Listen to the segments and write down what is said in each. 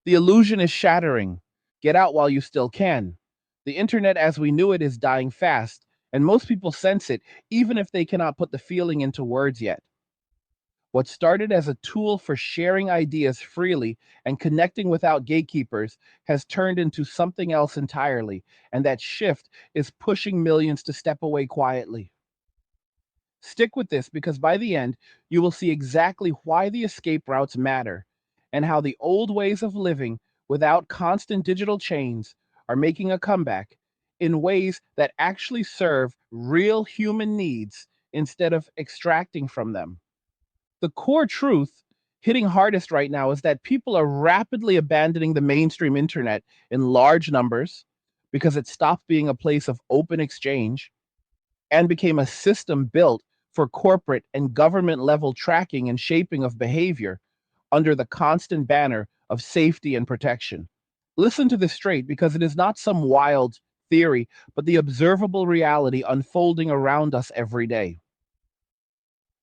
The illusion is shattering. Get out while you still can. The internet as we knew it is dying fast, and most people sense it, even if they cannot put the feeling into words yet. What started as a tool for sharing ideas freely and connecting without gatekeepers has turned into something else entirely, and that shift is pushing millions to step away quietly. Stick with this because by the end, you will see exactly why the escape routes matter and how the old ways of living without constant digital chains are making a comeback in ways that actually serve real human needs instead of extracting from them. The core truth hitting hardest right now is that people are rapidly abandoning the mainstream internet in large numbers because it stopped being a place of open exchange and became a system built for corporate and government level tracking and shaping of behavior under the constant banner of safety and protection. Listen to this straight because it is not some wild theory, but the observable reality unfolding around us every day.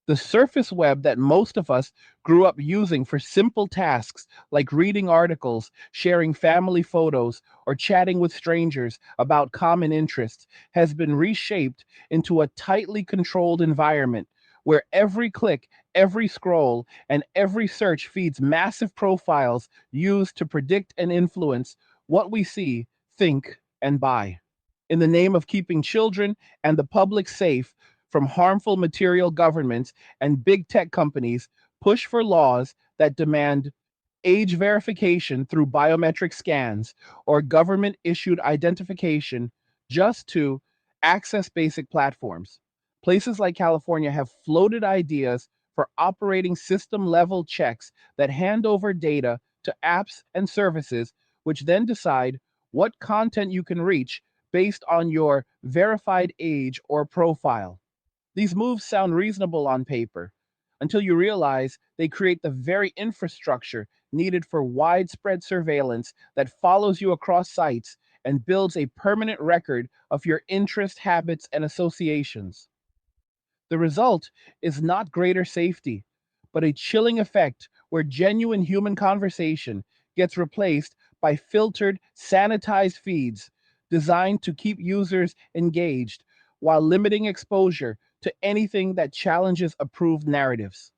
The surface web that most of us grew up using for simple tasks like reading articles, sharing family photos, or chatting with strangers about common interests has been reshaped into a tightly controlled environment where every click, every scroll, and every search feeds massive profiles used to predict and influence what we see, think, and buy. In the name of keeping children and the public safe from harmful material, governments and big tech companies push for laws that demand age verification through biometric scans or government issued identification just to access basic platforms. Places like California have floated ideas for operating system level checks that hand over data to apps and services, which then decide what content you can reach based on your verified age or profile. These moves sound reasonable on paper until you realize they create the very infrastructure needed for widespread surveillance that follows you across sites and builds a permanent record of your interest, habits, and associations. The result is not greater safety, but a chilling effect where genuine human conversation gets replaced by filtered, sanitized feeds designed to keep users engaged while limiting exposure to anything that challenges approved narratives.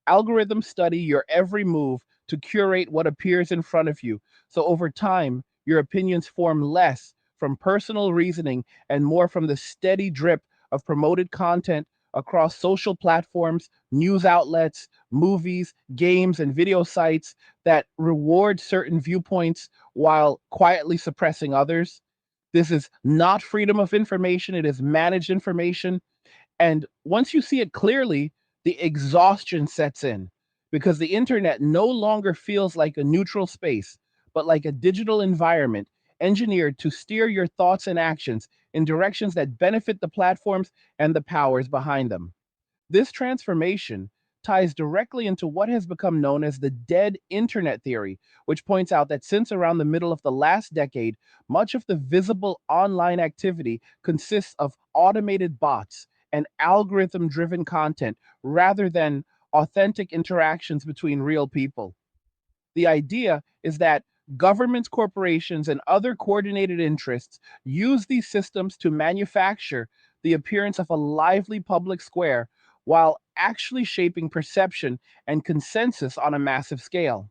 Algorithms study your every move to curate what appears in front of you, so over time, your opinions form less from personal reasoning and more from the steady drip of promoted content across social platforms, news outlets, movies, games, and video sites that reward certain viewpoints while quietly suppressing others. This is not freedom of information, it is managed information. And once you see it clearly, the exhaustion sets in because the internet no longer feels like a neutral space, but like a digital environment engineered to steer your thoughts and actions in directions that benefit the platforms and the powers behind them. This transformation ties directly into what has become known as the dead internet theory, which points out that since around the middle of the last decade, much of the visible online activity consists of automated bots and algorithm driven content rather than authentic interactions between real people. The idea is that governments, corporations, and other coordinated interests use these systems to manufacture the appearance of a lively public square while actually shaping perception and consensus on a massive scale.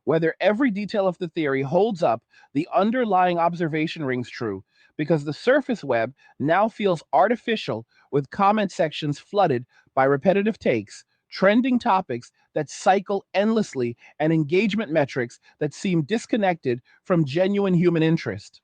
Whether every detail of the theory holds up, the underlying observation rings true because the surface web now feels artificial with comment sections flooded by repetitive takes, trending topics that cycle endlessly, and engagement metrics that seem disconnected from genuine human interest.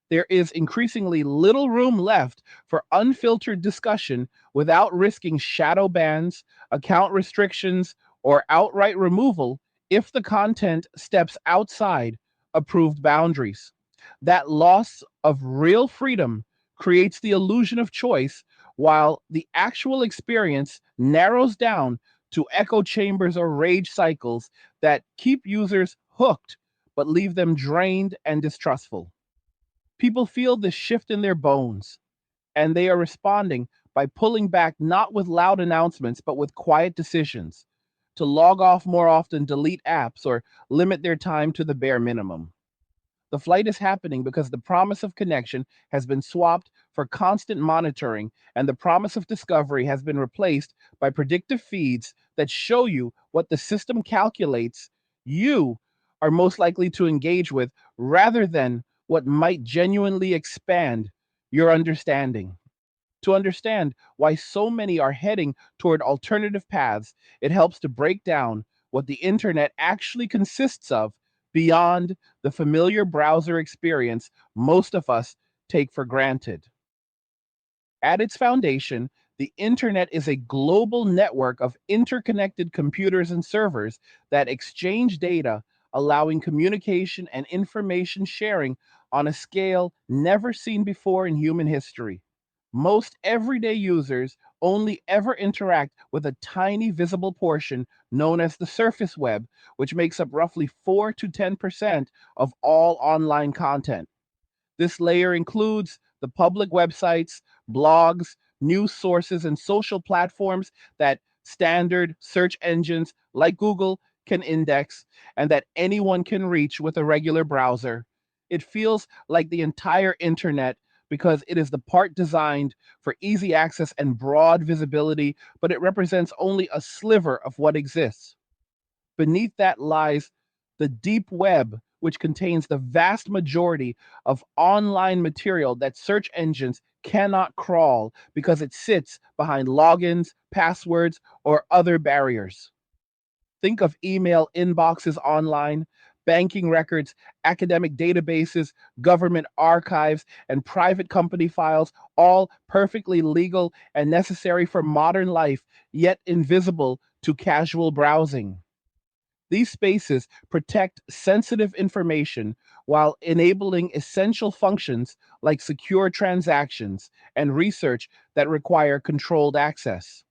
There is increasingly little room left for unfiltered discussion without risking shadow bans, account restrictions, or outright removal if the content steps outside approved boundaries. That loss of real freedom creates the illusion of choice, while the actual experience narrows down to echo chambers or rage cycles that keep users hooked but leave them drained and distrustful. People feel this shift in their bones, and they are responding by pulling back not with loud announcements, but with quiet decisions. to log off more often, delete apps, or limit their time to the bare minimum. The flight is happening because the promise of connection has been swapped for constant monitoring, and the promise of discovery has been replaced by predictive feeds that show you what the system calculates you are most likely to engage with rather than what might genuinely expand your understanding. To understand why so many are heading toward alternative paths, it helps to break down what the internet actually consists of beyond the familiar browser experience most of us take for granted. At its foundation, the internet is a global network of interconnected computers and servers that exchange data, allowing communication and information sharing on a scale never seen before in human history. Most everyday users only ever interact with a tiny visible portion known as the surface web, which makes up roughly 4 to 10% of all online content. This layer includes the public websites, blogs, news sources, and social platforms that standard search engines like Google can index and that anyone can reach with a regular browser. It feels like the entire internet because it is the part designed for easy access and broad visibility, but it represents only a sliver of what exists. Beneath that lies the deep web, which contains the vast majority of online material that search engines cannot crawl because it sits behind logins, passwords, or other barriers. Think of email inboxes online, banking records, academic databases, government archives, and private company files, all perfectly legal and necessary for modern life, yet invisible to casual browsing. These spaces protect sensitive information while enabling essential functions like secure transactions and research that require controlled access.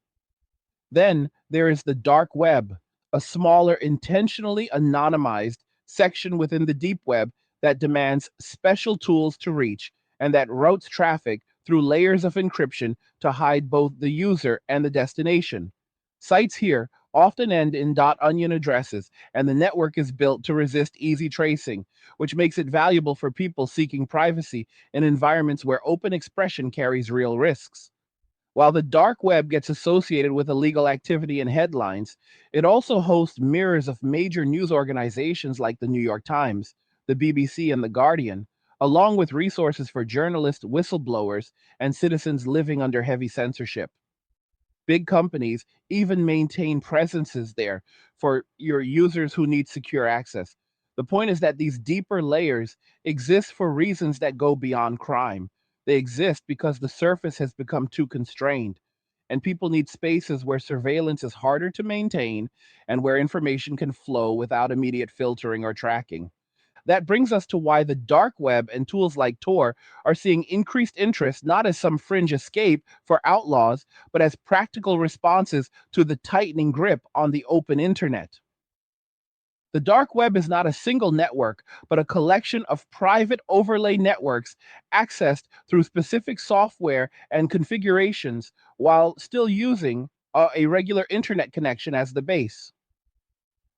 Then there is the dark web, a smaller, intentionally anonymized section within the deep web that demands special tools to reach and that routes traffic through layers of encryption to hide both the user and the destination. Sites here often end in .onion addresses, and the network is built to resist easy tracing, which makes it valuable for people seeking privacy in environments where open expression carries real risks. While the dark web gets associated with illegal activity and headlines, it also hosts mirrors of major news organizations like the New York Times, the BBC, and the Guardian, along with resources for journalists, whistleblowers, and citizens living under heavy censorship. Big companies even maintain presences there for your users who need secure access. The point is that these deeper layers exist for reasons that go beyond crime. They exist because the surface has become too constrained, and people need spaces where surveillance is harder to maintain and where information can flow without immediate filtering or tracking. That brings us to why the dark web and tools like Tor are seeing increased interest not as some fringe escape for outlaws, but as practical responses to the tightening grip on the open internet. The dark web is not a single network, but a collection of private overlay networks accessed through specific software and configurations while still using a regular internet connection as the base.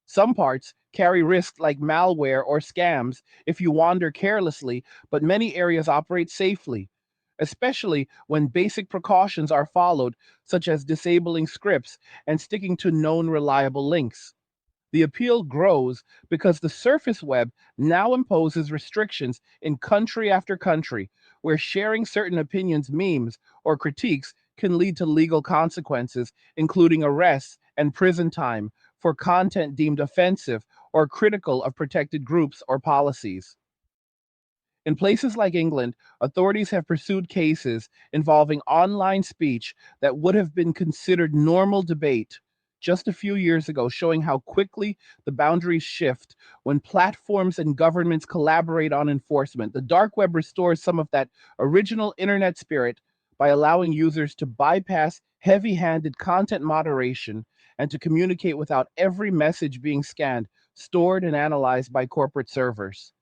Some parts carry risks like malware or scams if you wander carelessly, but many areas operate safely, especially when basic precautions are followed, such as disabling scripts and sticking to known reliable links. The appeal grows because the surface web now imposes restrictions in country after country, where sharing certain opinions, memes, or critiques can lead to legal consequences, including arrests and prison time for content deemed offensive or critical of protected groups or policies. In places like England, authorities have pursued cases involving online speech that would have been considered normal debate just a few years ago, showing how quickly the boundaries shift when platforms and governments collaborate on enforcement. The dark web restores some of that original internet spirit by allowing users to bypass heavy handed content moderation and to communicate without every message being scanned, stored, and analyzed by corporate servers.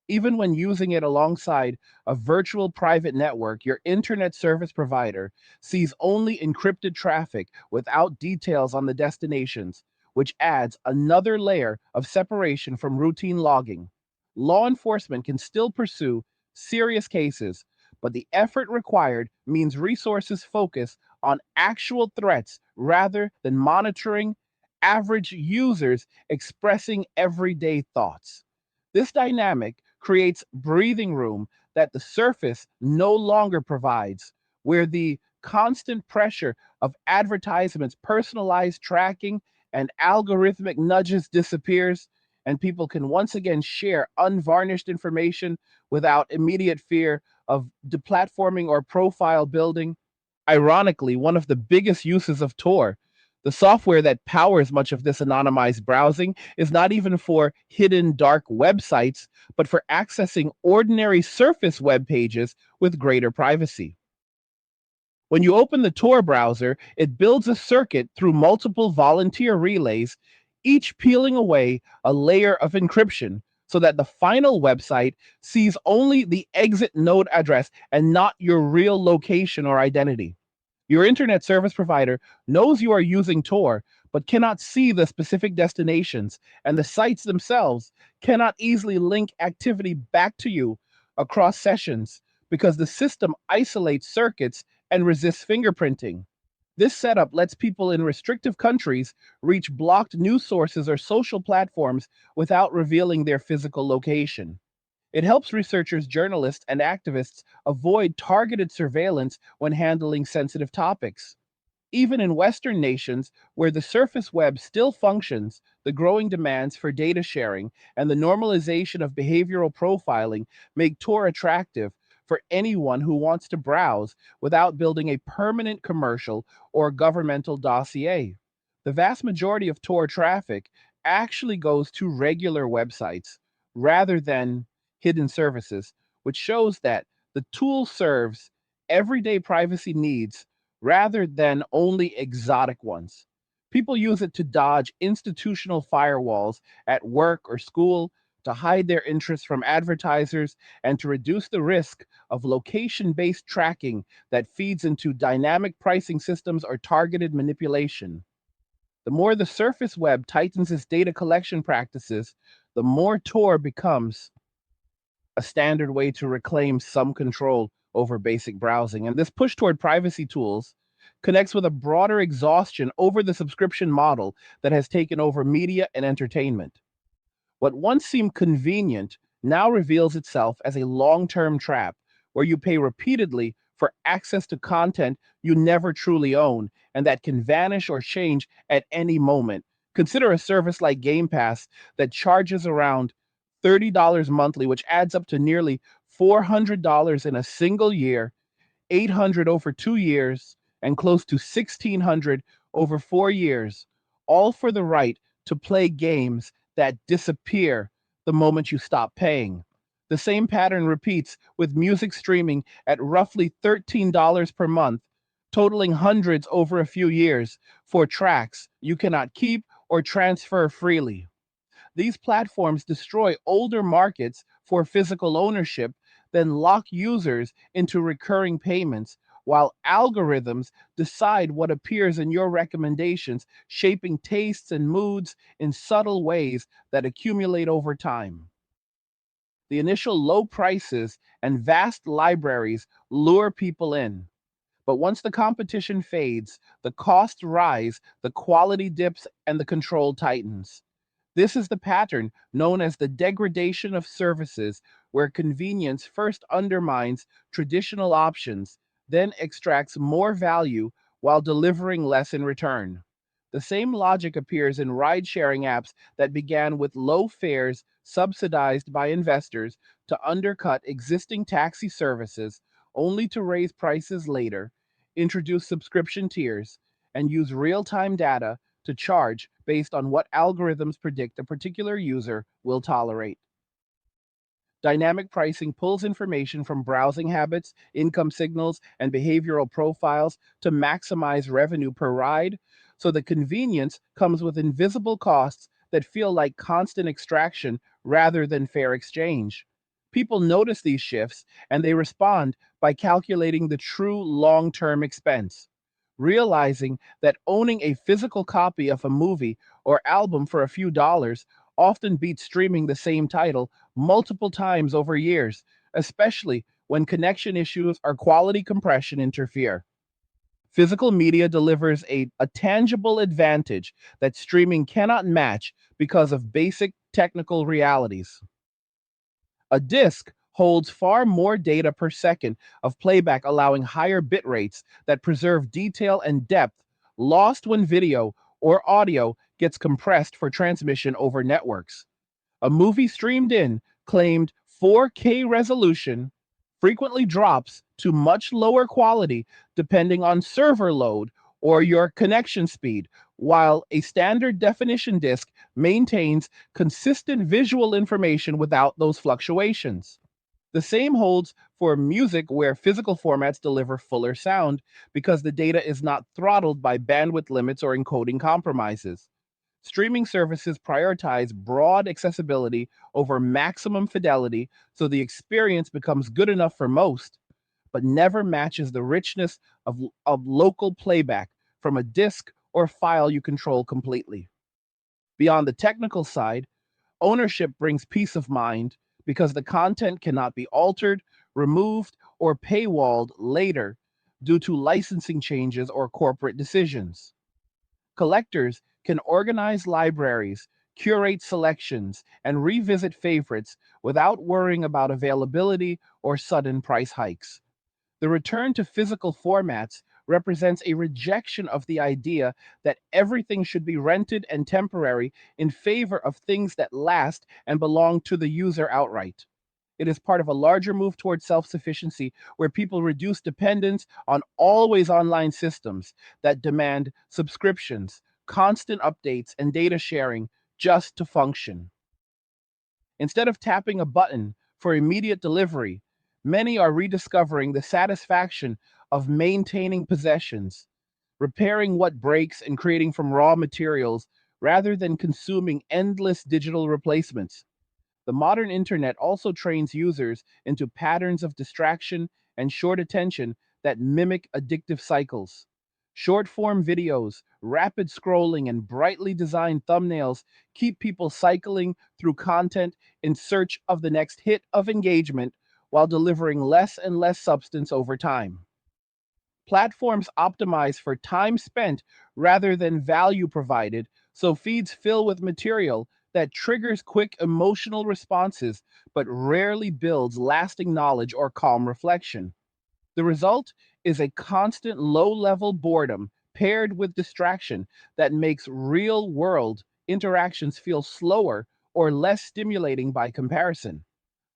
Even when using it alongside a virtual private network, your internet service provider sees only encrypted traffic without details on the destinations, which adds another layer of separation from routine logging. Law enforcement can still pursue serious cases, but the effort required means resources focus on actual threats rather than monitoring average users expressing everyday thoughts. This dynamic creates breathing room that the surface no longer provides, where the constant pressure of advertisements, personalized tracking, and algorithmic nudges disappears, and people can once again share unvarnished information without immediate fear of deplatforming or profile building. Ironically, one of the biggest uses of Tor, the software that powers much of this anonymized browsing, is not even for hidden dark websites, but for accessing ordinary surface web pages with greater privacy. When you open the Tor browser, it builds a circuit through multiple volunteer relays, each peeling away a layer of encryption so that the final website sees only the exit node address and not your real location or identity. Your internet service provider knows you are using Tor, but cannot see the specific destinations, and the sites themselves cannot easily link activity back to you across sessions because the system isolates circuits and resists fingerprinting. This setup lets people in restrictive countries reach blocked news sources or social platforms without revealing their physical location. It helps researchers, journalists, and activists avoid targeted surveillance when handling sensitive topics. Even in Western nations, where the surface web still functions, the growing demands for data sharing and the normalization of behavioral profiling make Tor attractive for anyone who wants to browse without building a permanent commercial or governmental dossier. The vast majority of Tor traffic actually goes to regular websites rather than hidden services, which shows that the tool serves everyday privacy needs rather than only exotic ones. People use it to dodge institutional firewalls at work or school, to hide their interests from advertisers, and to reduce the risk of location based tracking that feeds into dynamic pricing systems or targeted manipulation. The more the surface web tightens its data collection practices, the more Tor becomes a standard way to reclaim some control over basic browsing. And this push toward privacy tools connects with a broader exhaustion over the subscription model that has taken over media and entertainment. What once seemed convenient now reveals itself as a long term trap where you pay repeatedly for access to content you never truly own and that can vanish or change at any moment. Consider a service like Game Pass that charges around $30 monthly, which adds up to nearly $400 in a single year, 800 over 2 years, and close to 1600 over 4 years, all for the right to play games that disappear the moment you stop paying. The same pattern repeats with music streaming at roughly $13 per month, totaling hundreds over a few years for tracks you cannot keep or transfer freely. These platforms destroy older markets for physical ownership, then lock users into recurring payments, while algorithms decide what appears in your recommendations, shaping tastes and moods in subtle ways that accumulate over time. The initial low prices and vast libraries lure people in. But once the competition fades, the costs rise, the quality dips, and the control tightens. This is the pattern known as the degradation of services, where convenience first undermines traditional options, then extracts more value while delivering less in return. The same logic appears in ride sharing apps that began with low fares subsidized by investors to undercut existing taxi services, only to raise prices later, introduce subscription tiers, and use real time data to charge based on what algorithms predict a particular user will tolerate. Dynamic pricing pulls information from browsing habits, income signals, and behavioral profiles to maximize revenue per ride, so the convenience comes with invisible costs that feel like constant extraction rather than fair exchange. People notice these shifts and they respond by calculating the true long term expense, realizing that owning a physical copy of a movie or album for a few dollars often beats streaming the same title multiple times over years, especially when connection issues or quality compression interfere. Physical media delivers a tangible advantage that streaming cannot match because of basic technical realities. A disk holds far more data per second of playback, allowing higher bit rates that preserve detail and depth lost when video or audio gets compressed for transmission over networks. A movie streamed in claimed 4K resolution frequently drops to much lower quality depending on server load or your connection speed, while a standard definition disk maintains consistent visual information without those fluctuations. The same holds for music, where physical formats deliver fuller sound because the data is not throttled by bandwidth limits or encoding compromises. Streaming services prioritize broad accessibility over maximum fidelity, so the experience becomes good enough for most, but never matches the richness of local playback from a disk or file you control completely. Beyond the technical side, ownership brings peace of mind because the content cannot be altered, removed, or paywalled later due to licensing changes or corporate decisions. Collectors can organize libraries, curate selections, and revisit favorites without worrying about availability or sudden price hikes. The return to physical formats represents a rejection of the idea that everything should be rented and temporary in favor of things that last and belong to the user outright. It is part of a larger move towards self sufficiency, where people reduce dependence on always online systems that demand subscriptions, constant updates, and data sharing just to function. Instead of tapping a button for immediate delivery, many are rediscovering the satisfaction of maintaining possessions, repairing what breaks, and creating from raw materials rather than consuming endless digital replacements. The modern internet also trains users into patterns of distraction and short attention that mimic addictive cycles. Short form videos, rapid scrolling, and brightly designed thumbnails keep people cycling through content in search of the next hit of engagement while delivering less and less substance over time. Platforms optimize for time spent rather than value provided, so feeds fill with material that triggers quick emotional responses but rarely builds lasting knowledge or calm reflection. The result is a constant low level boredom paired with distraction that makes real world interactions feel slower or less stimulating by comparison.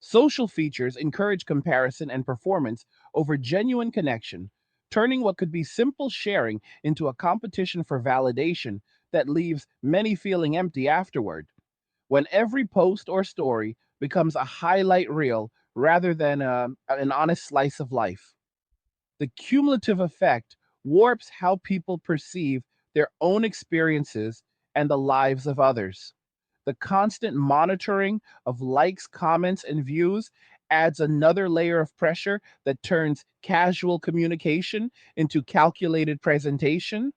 Social features encourage comparison and performance over genuine connection, turning what could be simple sharing into a competition for validation that leaves many feeling empty afterward. When every post or story becomes a highlight reel rather than an honest slice of life, the cumulative effect warps how people perceive their own experiences and the lives of others. The constant monitoring of likes, comments, and views adds another layer of pressure that turns casual communication into calculated presentation.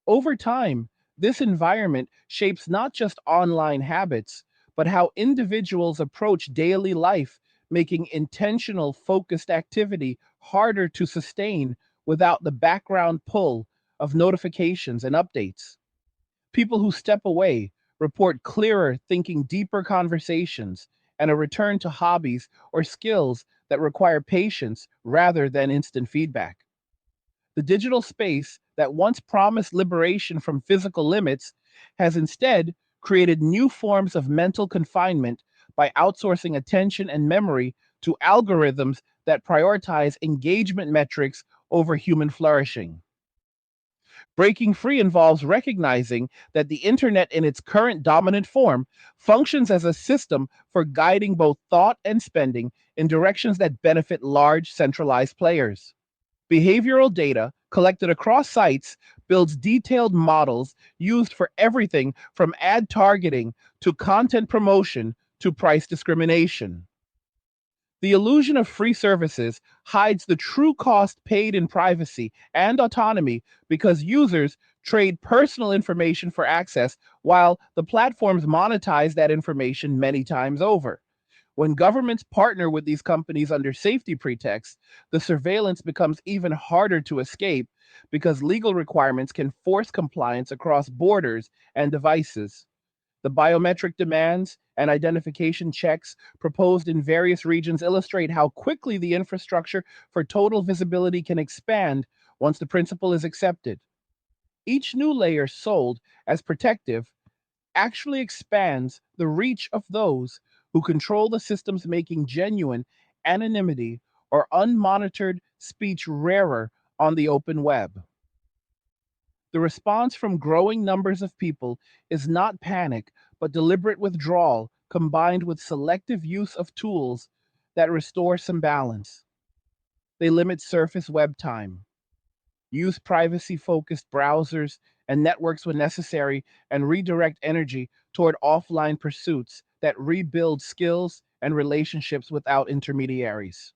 Over time, this environment shapes not just online habits, but how individuals approach daily life, making intentional, focused activity harder to sustain without the background pull of notifications and updates. People who step away report clearer thinking, deeper conversations, and a return to hobbies or skills that require patience rather than instant feedback. The digital space that once promised liberation from physical limits has instead created new forms of mental confinement by outsourcing attention and memory to algorithms that prioritize engagement metrics over human flourishing. Breaking free involves recognizing that the internet, in its current dominant form, functions as a system for guiding both thought and spending in directions that benefit large centralized players. Behavioral data collected across sites builds detailed models used for everything from ad targeting to content promotion to price discrimination. The illusion of free services hides the true cost paid in privacy and autonomy because users trade personal information for access while the platforms monetize that information many times over. When governments partner with these companies under safety pretexts, the surveillance becomes even harder to escape because legal requirements can force compliance across borders and devices. The biometric demands and identification checks proposed in various regions illustrate how quickly the infrastructure for total visibility can expand once the principle is accepted. Each new layer sold as protective actually expands the reach of those who control the systems, making genuine anonymity or unmonitored speech rarer on the open web. The response from growing numbers of people is not panic, but deliberate withdrawal combined with selective use of tools that restore some balance. They limit surface web time, use privacy focused browsers and networks when necessary, and redirect energy toward offline pursuits that rebuild skills and relationships without intermediaries.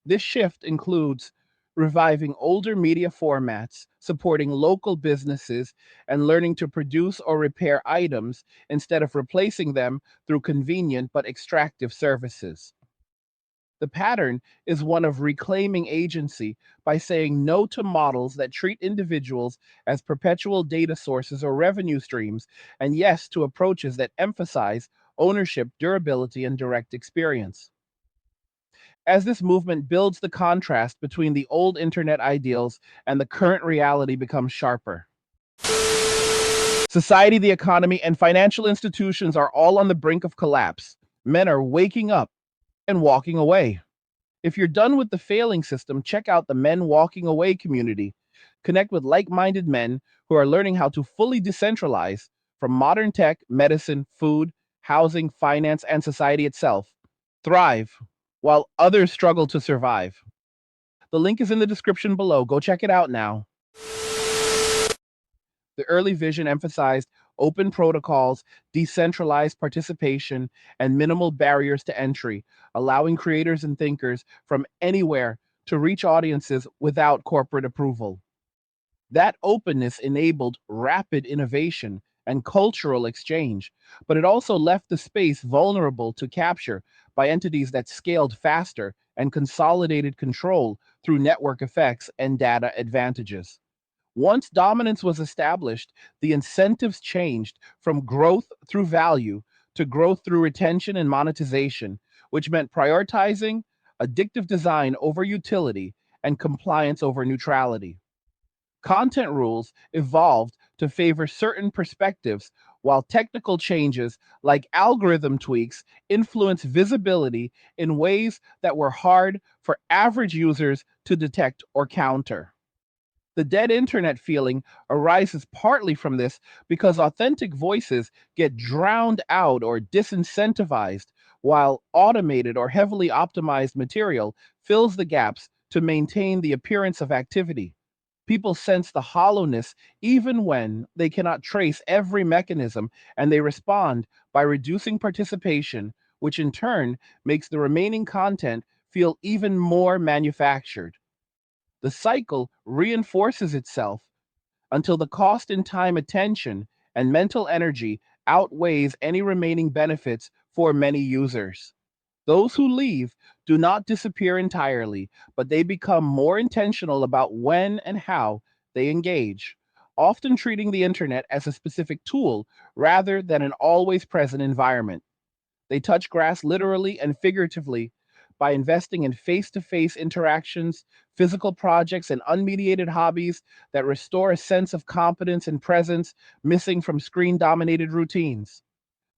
This shift includes reviving older media formats, supporting local businesses, and learning to produce or repair items instead of replacing them through convenient but extractive services. The pattern is one of reclaiming agency by saying no to models that treat individuals as perpetual data sources or revenue streams, and yes to approaches that emphasize ownership, durability, and direct experience. As this movement builds, the contrast between the old internet ideals and the current reality becomes sharper. Society, the economy, and financial institutions are all on the brink of collapse. Men are waking up and walking away. If you're done with the failing system, check out the Men Walking Away community. Connect with like minded men who are learning how to fully decentralize from modern tech, medicine, food, housing, finance, and society itself. Thrive while others struggle to survive. The link is in the description below. Go check it out now. The early vision emphasized open protocols, decentralized participation, and minimal barriers to entry, allowing creators and thinkers from anywhere to reach audiences without corporate approval. That openness enabled rapid innovation and cultural exchange, but it also left the space vulnerable to capture by entities that scaled faster and consolidated control through network effects and data advantages. Once dominance was established, the incentives changed from growth through value to growth through retention and monetization, which meant prioritizing addictive design over utility and compliance over neutrality. Content rules evolved to favor certain perspectives, while technical changes like algorithm tweaks influence visibility in ways that were hard for average users to detect or counter. The dead internet feeling arises partly from this because authentic voices get drowned out or disincentivized, while automated or heavily optimized material fills the gaps to maintain the appearance of activity. People sense the hollowness even when they cannot trace every mechanism, and they respond by reducing participation, which in turn makes the remaining content feel even more manufactured. The cycle reinforces itself until the cost in time, attention, and mental energy outweighs any remaining benefits for many users. Those who leave do not disappear entirely, but they become more intentional about when and how they engage, often treating the internet as a specific tool rather than an always present environment. They touch grass literally and figuratively by investing in face to face interactions, physical projects, and unmediated hobbies that restore a sense of competence and presence missing from screen dominated routines.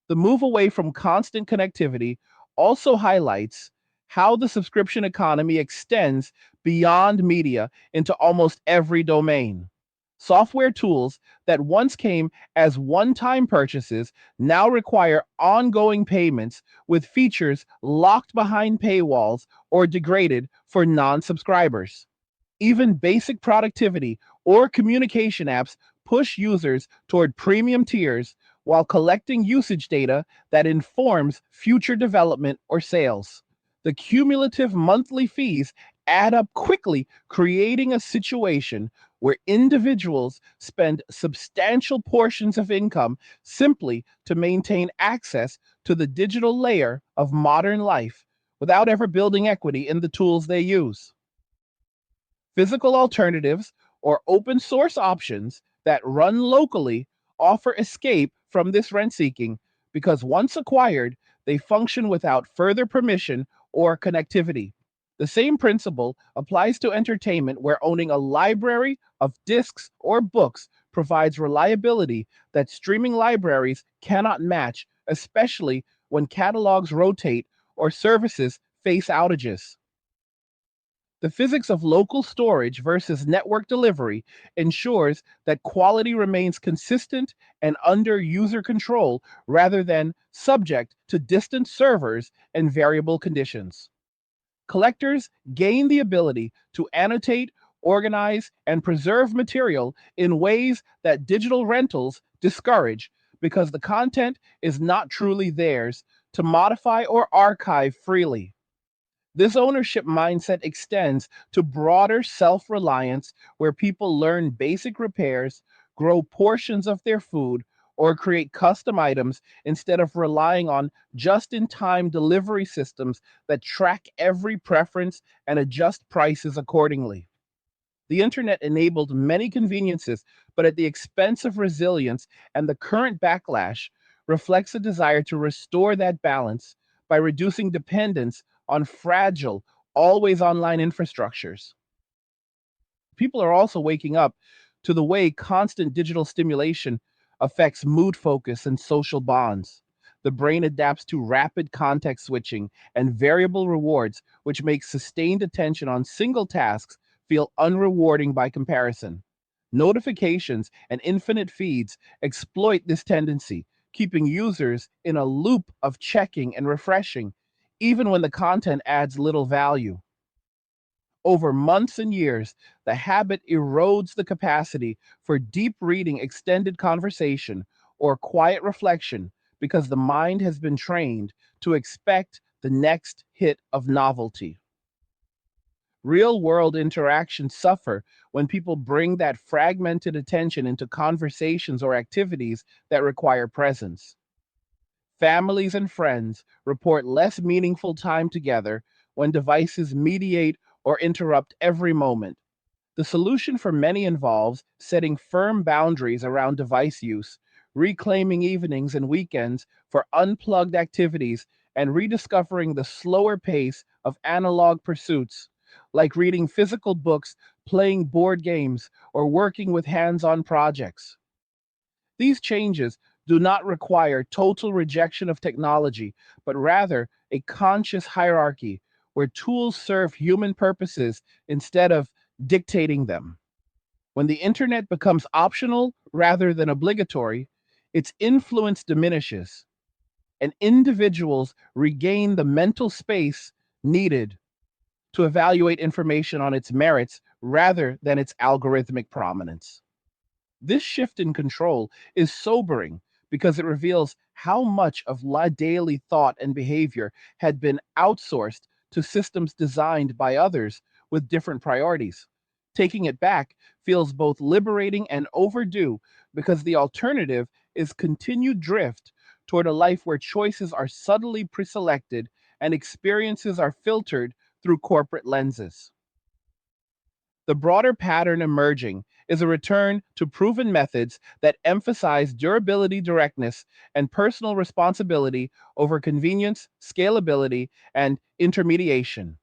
The move away from constant connectivity also highlights how the subscription economy extends beyond media into almost every domain. Software tools that once came as one time purchases now require ongoing payments, with features locked behind paywalls or degraded for non subscribers. Even basic productivity or communication apps push users toward premium tiers while collecting usage data that informs future development or sales. The cumulative monthly fees add up quickly, creating a situation where individuals spend substantial portions of income simply to maintain access to the digital layer of modern life without ever building equity in the tools they use. Physical alternatives or open source options that run locally offer escape from this rent seeking because once acquired, they function without further permission or connectivity. The same principle applies to entertainment, where owning a library of discs or books provides reliability that streaming libraries cannot match, especially when catalogs rotate or services face outages. The physics of local storage versus network delivery ensures that quality remains consistent and under user control rather than subject to distant servers and variable conditions. Collectors gain the ability to annotate, organize, and preserve material in ways that digital rentals discourage because the content is not truly theirs to modify or archive freely. This ownership mindset extends to broader self reliance, where people learn basic repairs, grow portions of their food, or create custom items instead of relying on just in time delivery systems that track every preference and adjust prices accordingly. The internet enabled many conveniences, but at the expense of resilience, and the current backlash reflects a desire to restore that balance by reducing dependence on fragile, always online infrastructures. People are also waking up to the way constant digital stimulation affects mood focus and social bonds. The brain adapts to rapid context switching and variable rewards, which makes sustained attention on single tasks feel unrewarding by comparison. Notifications and infinite feeds exploit this tendency, keeping users in a loop of checking and refreshing, even when the content adds little value. Over months and years, the habit erodes the capacity for deep reading, extended conversation, or quiet reflection because the mind has been trained to expect the next hit of novelty. Real world interactions suffer when people bring that fragmented attention into conversations or activities that require presence. Families and friends report less meaningful time together when devices mediate or interrupt every moment. The solution for many involves setting firm boundaries around device use, reclaiming evenings and weekends for unplugged activities, and rediscovering the slower pace of analog pursuits, like reading physical books, playing board games, or working with hands on projects. These changes do not require total rejection of technology, but rather a conscious hierarchy where tools serve human purposes instead of dictating them. When the internet becomes optional rather than obligatory, its influence diminishes, and individuals regain the mental space needed to evaluate information on its merits rather than its algorithmic prominence. This shift in control is sobering because it reveals how much of daily thought and behavior had been outsourced to systems designed by others with different priorities. Taking it back feels both liberating and overdue because the alternative is continued drift toward a life where choices are subtly preselected and experiences are filtered through corporate lenses. The broader pattern emerging is a return to proven methods that emphasize durability, directness, and personal responsibility over convenience, scalability, and intermediation.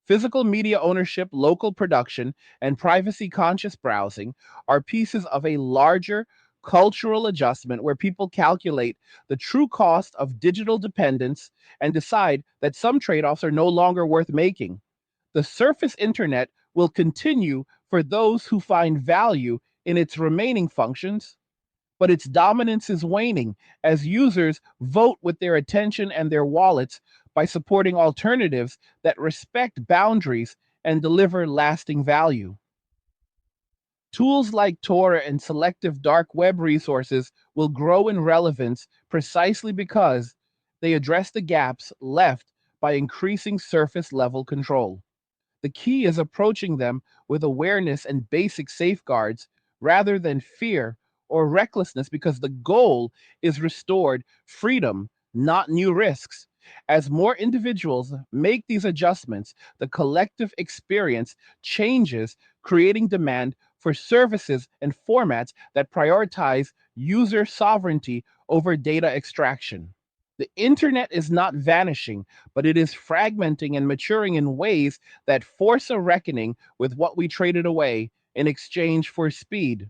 Physical media ownership, local production, and privacy conscious browsing are pieces of a larger cultural adjustment where people calculate the true cost of digital dependence and decide that some trade offs are no longer worth making. The surface internet will continue for those who find value in its remaining functions, but its dominance is waning as users vote with their attention and their wallets by supporting alternatives that respect boundaries and deliver lasting value. Tools like Tor and selective dark web resources will grow in relevance precisely because they address the gaps left by increasing surface level control. The key is approaching them with awareness and basic safeguards rather than fear or recklessness, because the goal is restored freedom, not new risks. As more individuals make these adjustments, the collective experience changes, creating demand for services and formats that prioritize user sovereignty over data extraction. The internet is not vanishing, but it is fragmenting and maturing in ways that force a reckoning with what we traded away in exchange for speed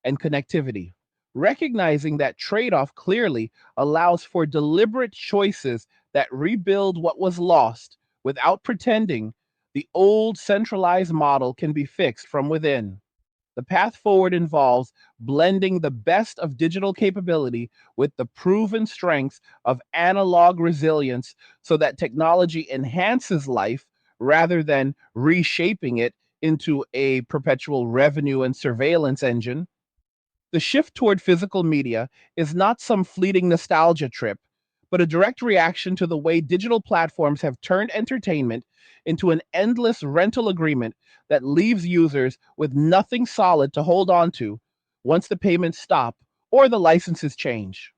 and connectivity. Recognizing that trade off clearly allows for deliberate choices that rebuild what was lost without pretending the old centralized model can be fixed from within. The path forward involves blending the best of digital capability with the proven strengths of analog resilience so that technology enhances life rather than reshaping it into a perpetual revenue and surveillance engine. The shift toward physical media is not some fleeting nostalgia trip, but a direct reaction to the way digital platforms have turned entertainment into an endless rental agreement that leaves users with nothing solid to hold on to once the payments stop or the licenses change.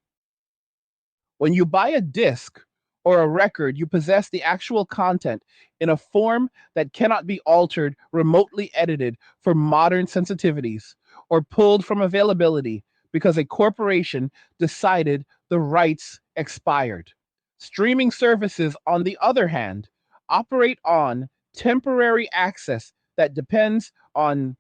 When you buy a disc or a record, you possess the actual content in a form that cannot be altered, remotely edited for modern sensitivities, or pulled from availability because a corporation decided the rights expired. Streaming services, on the other hand, operate on temporary access that depends on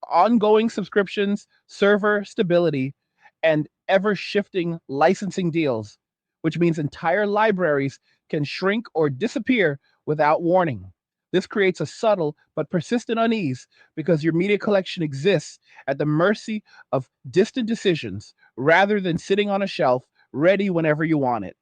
ongoing subscriptions, server stability, and ever shifting licensing deals, which means entire libraries can shrink or disappear without warning. This creates a subtle but persistent unease because your media collection exists at the mercy of distant decisions rather than sitting on a shelf ready whenever you want it.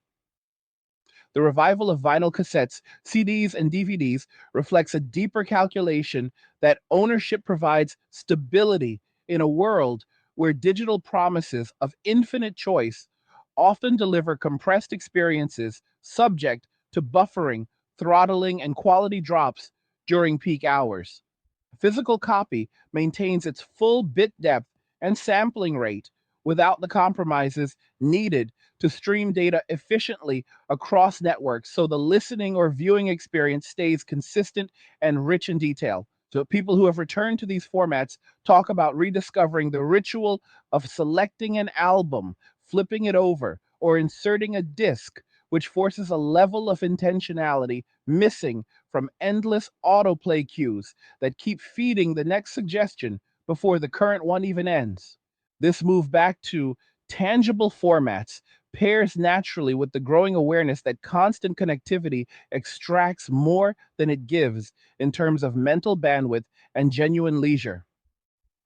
The revival of vinyl cassettes, CDs, and DVDs reflects a deeper calculation that ownership provides stability in a world where digital promises of infinite choice often deliver compressed experiences subject to buffering, throttling, and quality drops during peak hours. Physical copy maintains its full bit depth and sampling rate without the compromises needed to stream data efficiently across networks, so the listening or viewing experience stays consistent and rich in detail. So people who have returned to these formats talk about rediscovering the ritual of selecting an album, flipping it over, or inserting a disc, which forces a level of intentionality missing from endless autoplay cues that keep feeding the next suggestion before the current one even ends. This move back to tangible formats pairs naturally with the growing awareness that constant connectivity extracts more than it gives in terms of mental bandwidth and genuine leisure.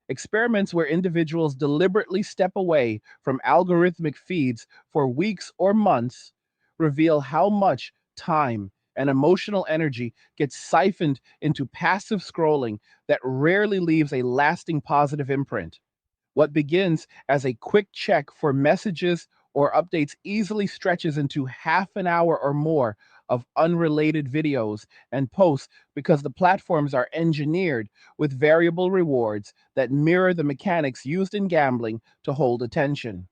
Experiments where individuals deliberately step away from algorithmic feeds for weeks or months reveal how much time and emotional energy gets siphoned into passive scrolling that rarely leaves a lasting positive imprint. What begins as a quick check for messages or updates easily stretches into half an hour or more of unrelated videos and posts because the platforms are engineered with variable rewards that mirror the mechanics used in gambling to hold attention.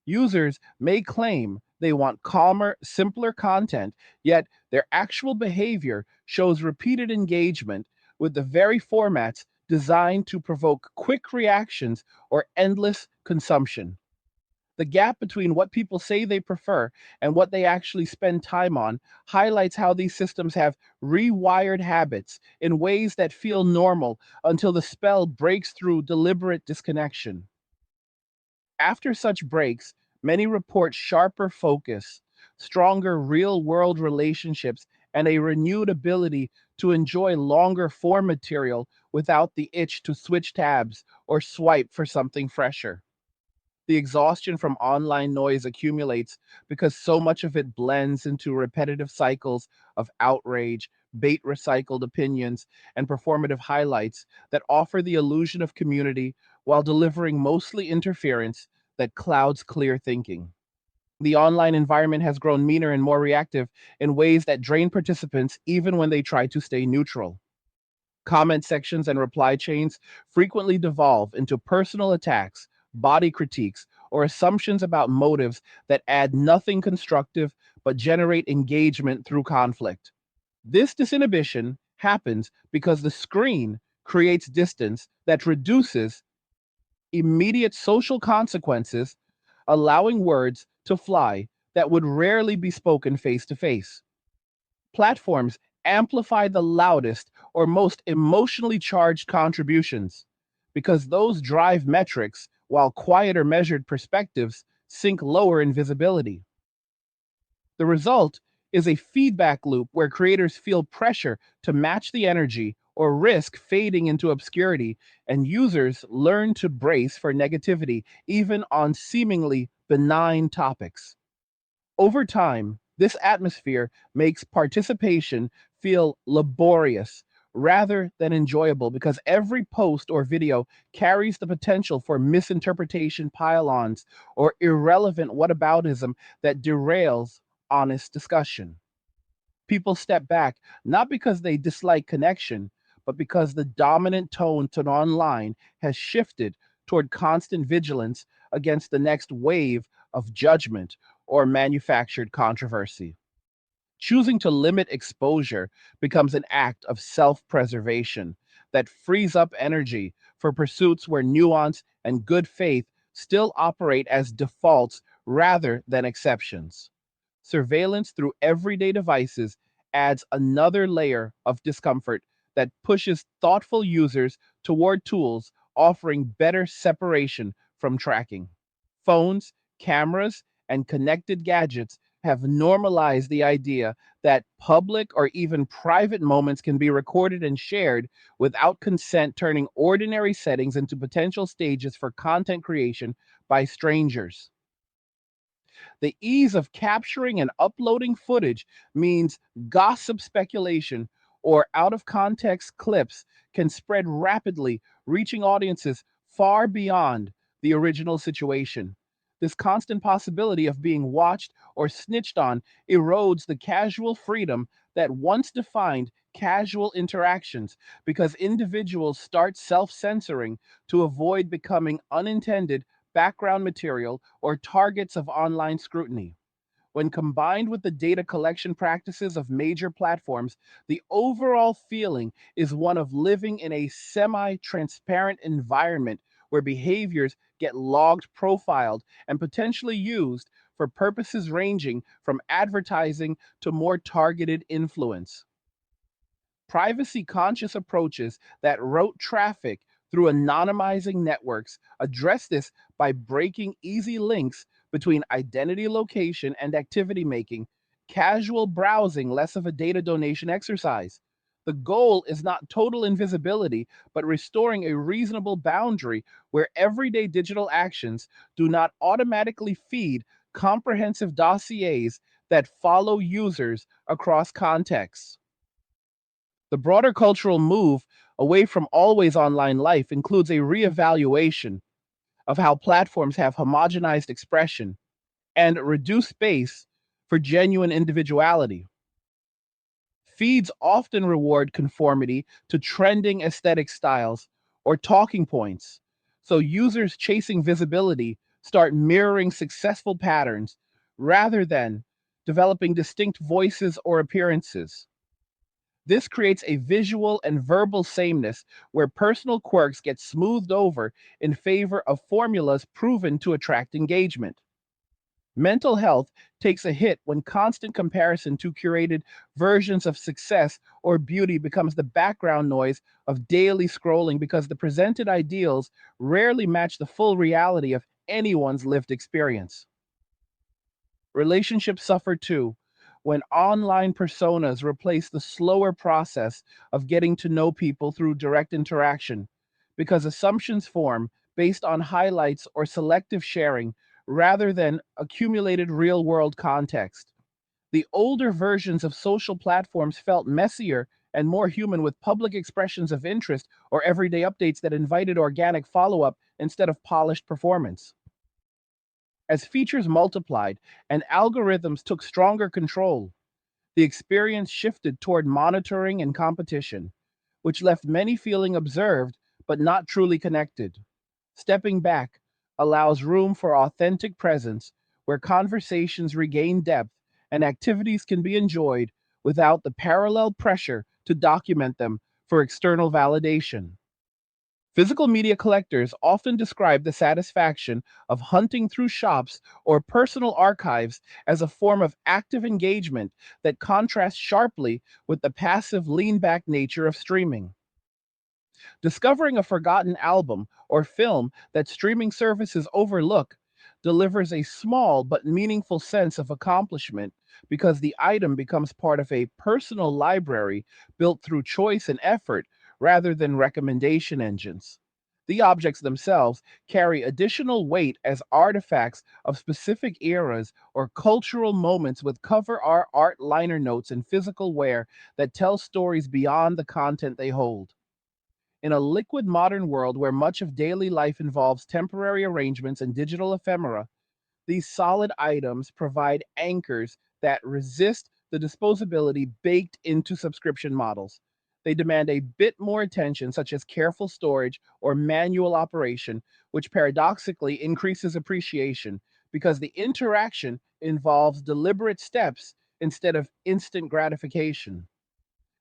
Users may claim they want calmer, simpler content, yet their actual behavior shows repeated engagement with the very formats designed to provoke quick reactions or endless consumption. The gap between what people say they prefer and what they actually spend time on highlights how these systems have rewired habits in ways that feel normal until the spell breaks through deliberate disconnection. After such breaks, many report sharper focus, stronger real world relationships, and a renewed ability to enjoy longer form material without the itch to switch tabs or swipe for something fresher. The exhaustion from online noise accumulates because so much of it blends into repetitive cycles of outrage, bait recycled opinions, and performative highlights that offer the illusion of community while delivering mostly interference that clouds clear thinking. The online environment has grown meaner and more reactive in ways that drain participants even when they try to stay neutral. Comment sections and reply chains frequently devolve into personal attacks, body critiques, or assumptions about motives that add nothing constructive but generate engagement through conflict. This disinhibition happens because the screen creates distance that reduces immediate social consequences, allowing words to fly that would rarely be spoken face to face. Platforms amplify the loudest or most emotionally charged contributions because those drive metrics, while quieter measured perspectives sink lower in visibility. The result is a feedback loop where creators feel pressure to match the energy or risk fading into obscurity, and users learn to brace for negativity even on seemingly benign topics. Over time, this atmosphere makes participation feel laborious rather than enjoyable because every post or video carries the potential for misinterpretation pile-ons or irrelevant whataboutism that derails honest discussion. People step back not because they dislike connection, but because the dominant tone to online has shifted toward constant vigilance against the next wave of judgment or manufactured controversy. Choosing to limit exposure becomes an act of self preservation that frees up energy for pursuits where nuance and good faith still operate as defaults rather than exceptions. Surveillance through everyday devices adds another layer of discomfort that pushes thoughtful users toward tools offering better separation from tracking. Phones, cameras, and connected gadgets have normalized the idea that public or even private moments can be recorded and shared without consent, turning ordinary settings into potential stages for content creation by strangers. The ease of capturing and uploading footage means gossip speculation or out of context clips can spread rapidly, reaching audiences far beyond the original situation. This constant possibility of being watched or snitched on erodes the casual freedom that once defined casual interactions because individuals start self censoring to avoid becoming unintended background material, or targets of online scrutiny. When combined with the data collection practices of major platforms, the overall feeling is one of living in a semi transparent environment where behaviors get logged, profiled, and potentially used for purposes ranging from advertising to more targeted influence. Privacy conscious approaches that route traffic through anonymizing networks address this by breaking easy links between identity location and activity, making casual browsing less of a data donation exercise. The goal is not total invisibility, but restoring a reasonable boundary where everyday digital actions do not automatically feed comprehensive dossiers that follow users across contexts. The broader cultural move away from always online life includes a reevaluation of how platforms have homogenized expression and reduced space for genuine individuality. Feeds often reward conformity to trending aesthetic styles or talking points, so users chasing visibility start mirroring successful patterns rather than developing distinct voices or appearances. This creates a visual and verbal sameness where personal quirks get smoothed over in favor of formulas proven to attract engagement. Mental health takes a hit when constant comparison to curated versions of success or beauty becomes the background noise of daily scrolling because the presented ideals rarely match the full reality of anyone's lived experience. Relationships suffer too when online personas replace the slower process of getting to know people through direct interaction, because assumptions form based on highlights or selective sharing rather than accumulated real world context. The older versions of social platforms felt messier and more human, with public expressions of interest or everyday updates that invited organic follow up instead of polished performance. As features multiplied and algorithms took stronger control, the experience shifted toward monitoring and competition, which left many feeling observed but not truly connected. Stepping back allows room for authentic presence where conversations regain depth and activities can be enjoyed without the parallel pressure to document them for external validation. Physical media collectors often describe the satisfaction of hunting through shops or personal archives as a form of active engagement that contrasts sharply with the passive lean back nature of streaming. Discovering a forgotten album or film that streaming services overlook delivers a small but meaningful sense of accomplishment because the item becomes part of a personal library built through choice and effort rather than recommendation engines. The objects themselves carry additional weight as artifacts of specific eras or cultural moments with cover art liner notes and physical wear that tell stories beyond the content they hold. In a liquid modern world where much of daily life involves temporary arrangements and digital ephemera, these solid items provide anchors that resist the disposability baked into subscription models. They demand a bit more attention, such as careful storage or manual operation, which paradoxically increases appreciation because the interaction involves deliberate steps instead of instant gratification.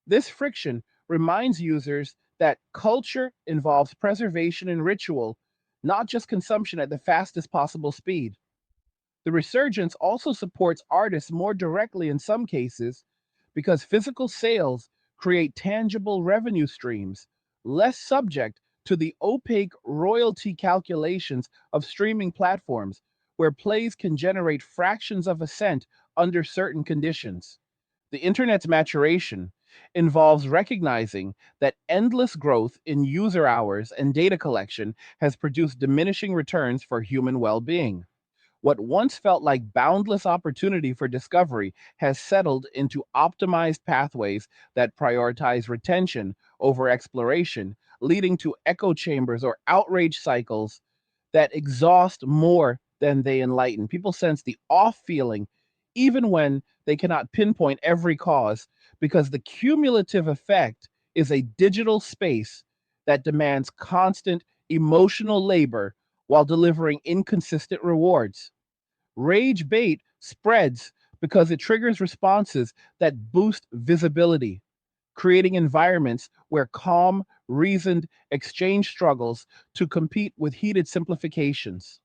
This friction reminds users that culture involves preservation and ritual, not just consumption at the fastest possible speed. The resurgence also supports artists more directly in some cases because physical sales create tangible revenue streams, less subject to the opaque royalty calculations of streaming platforms, where plays can generate fractions of a cent under certain conditions. The internet's maturation involves recognizing that endless growth in user hours and data collection has produced diminishing returns for human well being. What once felt like boundless opportunity for discovery has settled into optimized pathways that prioritize retention over exploration, leading to echo chambers or outrage cycles that exhaust more than they enlighten. People sense the off feeling even when they cannot pinpoint every cause because the cumulative effect is a digital space that demands constant emotional labor while delivering inconsistent rewards. Rage bait spreads because it triggers responses that boost visibility, creating environments where calm, reasoned exchange struggles to compete with heated simplifications.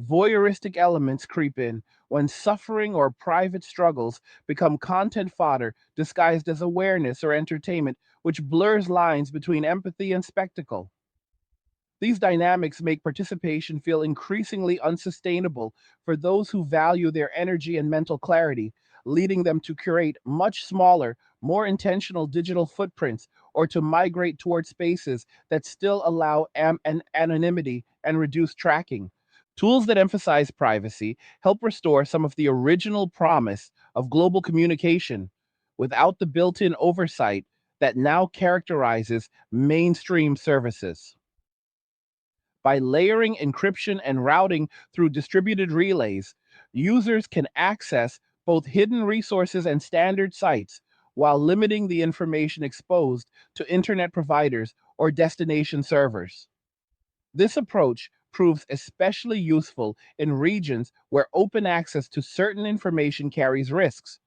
Voyeuristic elements creep in when suffering or private struggles become content fodder disguised as awareness or entertainment, which blurs lines between empathy and spectacle. These dynamics make participation feel increasingly unsustainable for those who value their energy and mental clarity, leading them to curate much smaller, more intentional digital footprints or to migrate toward spaces that still allow anonymity and reduced tracking. Tools that emphasize privacy help restore some of the original promise of global communication without the built in oversight that now characterizes mainstream services. By layering encryption and routing through distributed relays, users can access both hidden resources and standard sites while limiting the information exposed to internet providers or destination servers. This approach proves especially useful in regions where open access to certain information carries risks,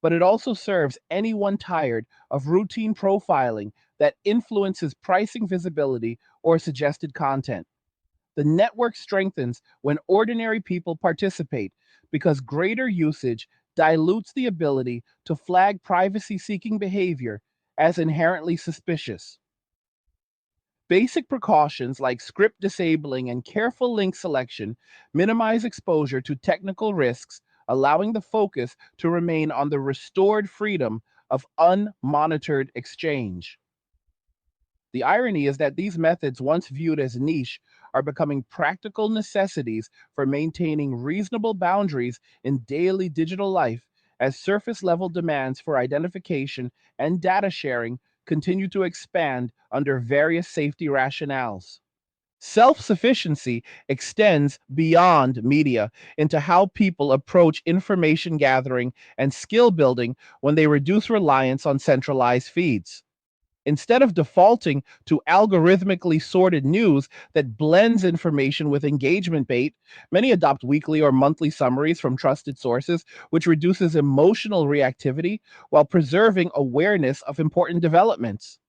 but it also serves anyone tired of routine profiling that influences pricing visibility or suggested content. The network strengthens when ordinary people participate because greater usage dilutes the ability to flag privacy seeking behavior as inherently suspicious. Basic precautions like script disabling and careful link selection minimize exposure to technical risks, allowing the focus to remain on the restored freedom of unmonitored exchange. The irony is that these methods, once viewed as niche, are becoming practical necessities for maintaining reasonable boundaries in daily digital life as surface level demands for identification and data sharing continue to expand under various safety rationales. Self-sufficiency extends beyond media into how people approach information gathering and skill building when they reduce reliance on centralized feeds. Instead of defaulting to algorithmically sorted news that blends information with engagement bait, many adopt weekly or monthly summaries from trusted sources, which reduces emotional reactivity while preserving awareness of important developments.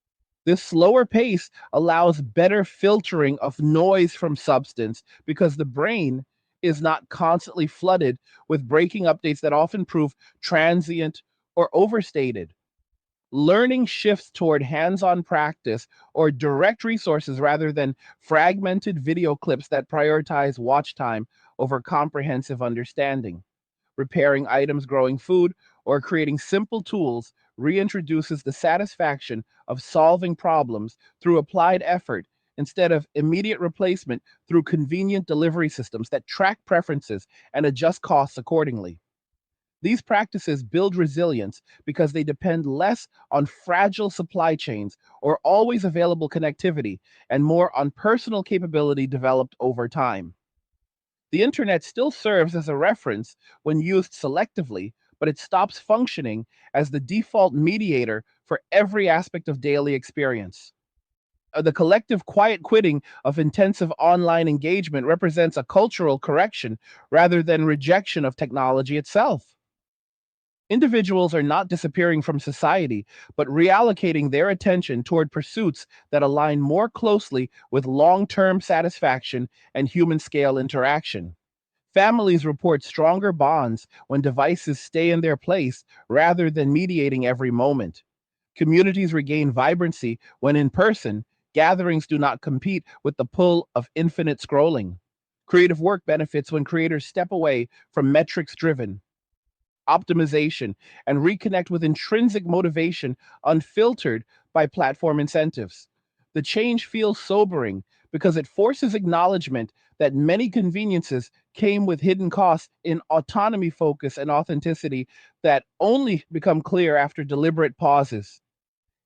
This slower pace allows better filtering of noise from substance because the brain is not constantly flooded with breaking updates that often prove transient or overstated. Learning shifts toward hands on practice or direct resources rather than fragmented video clips that prioritize watch time over comprehensive understanding. Repairing items, growing food, or creating simple tools reintroduces the satisfaction of solving problems through applied effort instead of immediate replacement through convenient delivery systems that track preferences and adjust costs accordingly. These practices build resilience because they depend less on fragile supply chains or always available connectivity and more on personal capability developed over time. The internet still serves as a reference when used selectively, but it stops functioning as the default mediator for every aspect of daily experience. The collective quiet quitting of intensive online engagement represents a cultural correction rather than rejection of technology itself. Individuals are not disappearing from society, but reallocating their attention toward pursuits that align more closely with long term satisfaction and human scale interaction. Families report stronger bonds when devices stay in their place rather than mediating every moment. Communities regain vibrancy when in person, gatherings do not compete with the pull of infinite scrolling. Creative work benefits when creators step away from metrics driven optimization, and reconnect with intrinsic motivation unfiltered by platform incentives. The change feels sobering because it forces acknowledgement that many conveniences came with hidden costs in autonomy, focus, and authenticity that only become clear after deliberate pauses.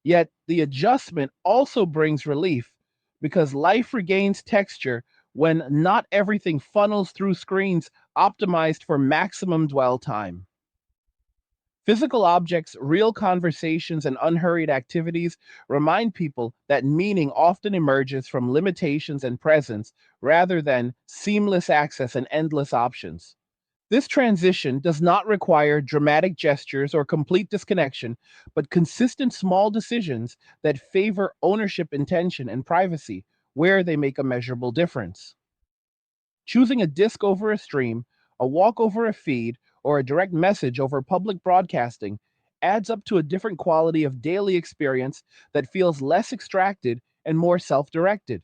Yet the adjustment also brings relief because life regains texture when not everything funnels through screens optimized for maximum dwell time. Physical objects, real conversations, and unhurried activities remind people that meaning often emerges from limitations and presence rather than seamless access and endless options. This transition does not require dramatic gestures or complete disconnection, but consistent small decisions that favor ownership, intention, and privacy where they make a measurable difference. Choosing a disk over a stream, a walk over a feed, or a direct message over public broadcasting adds up to a different quality of daily experience that feels less extracted and more self directed.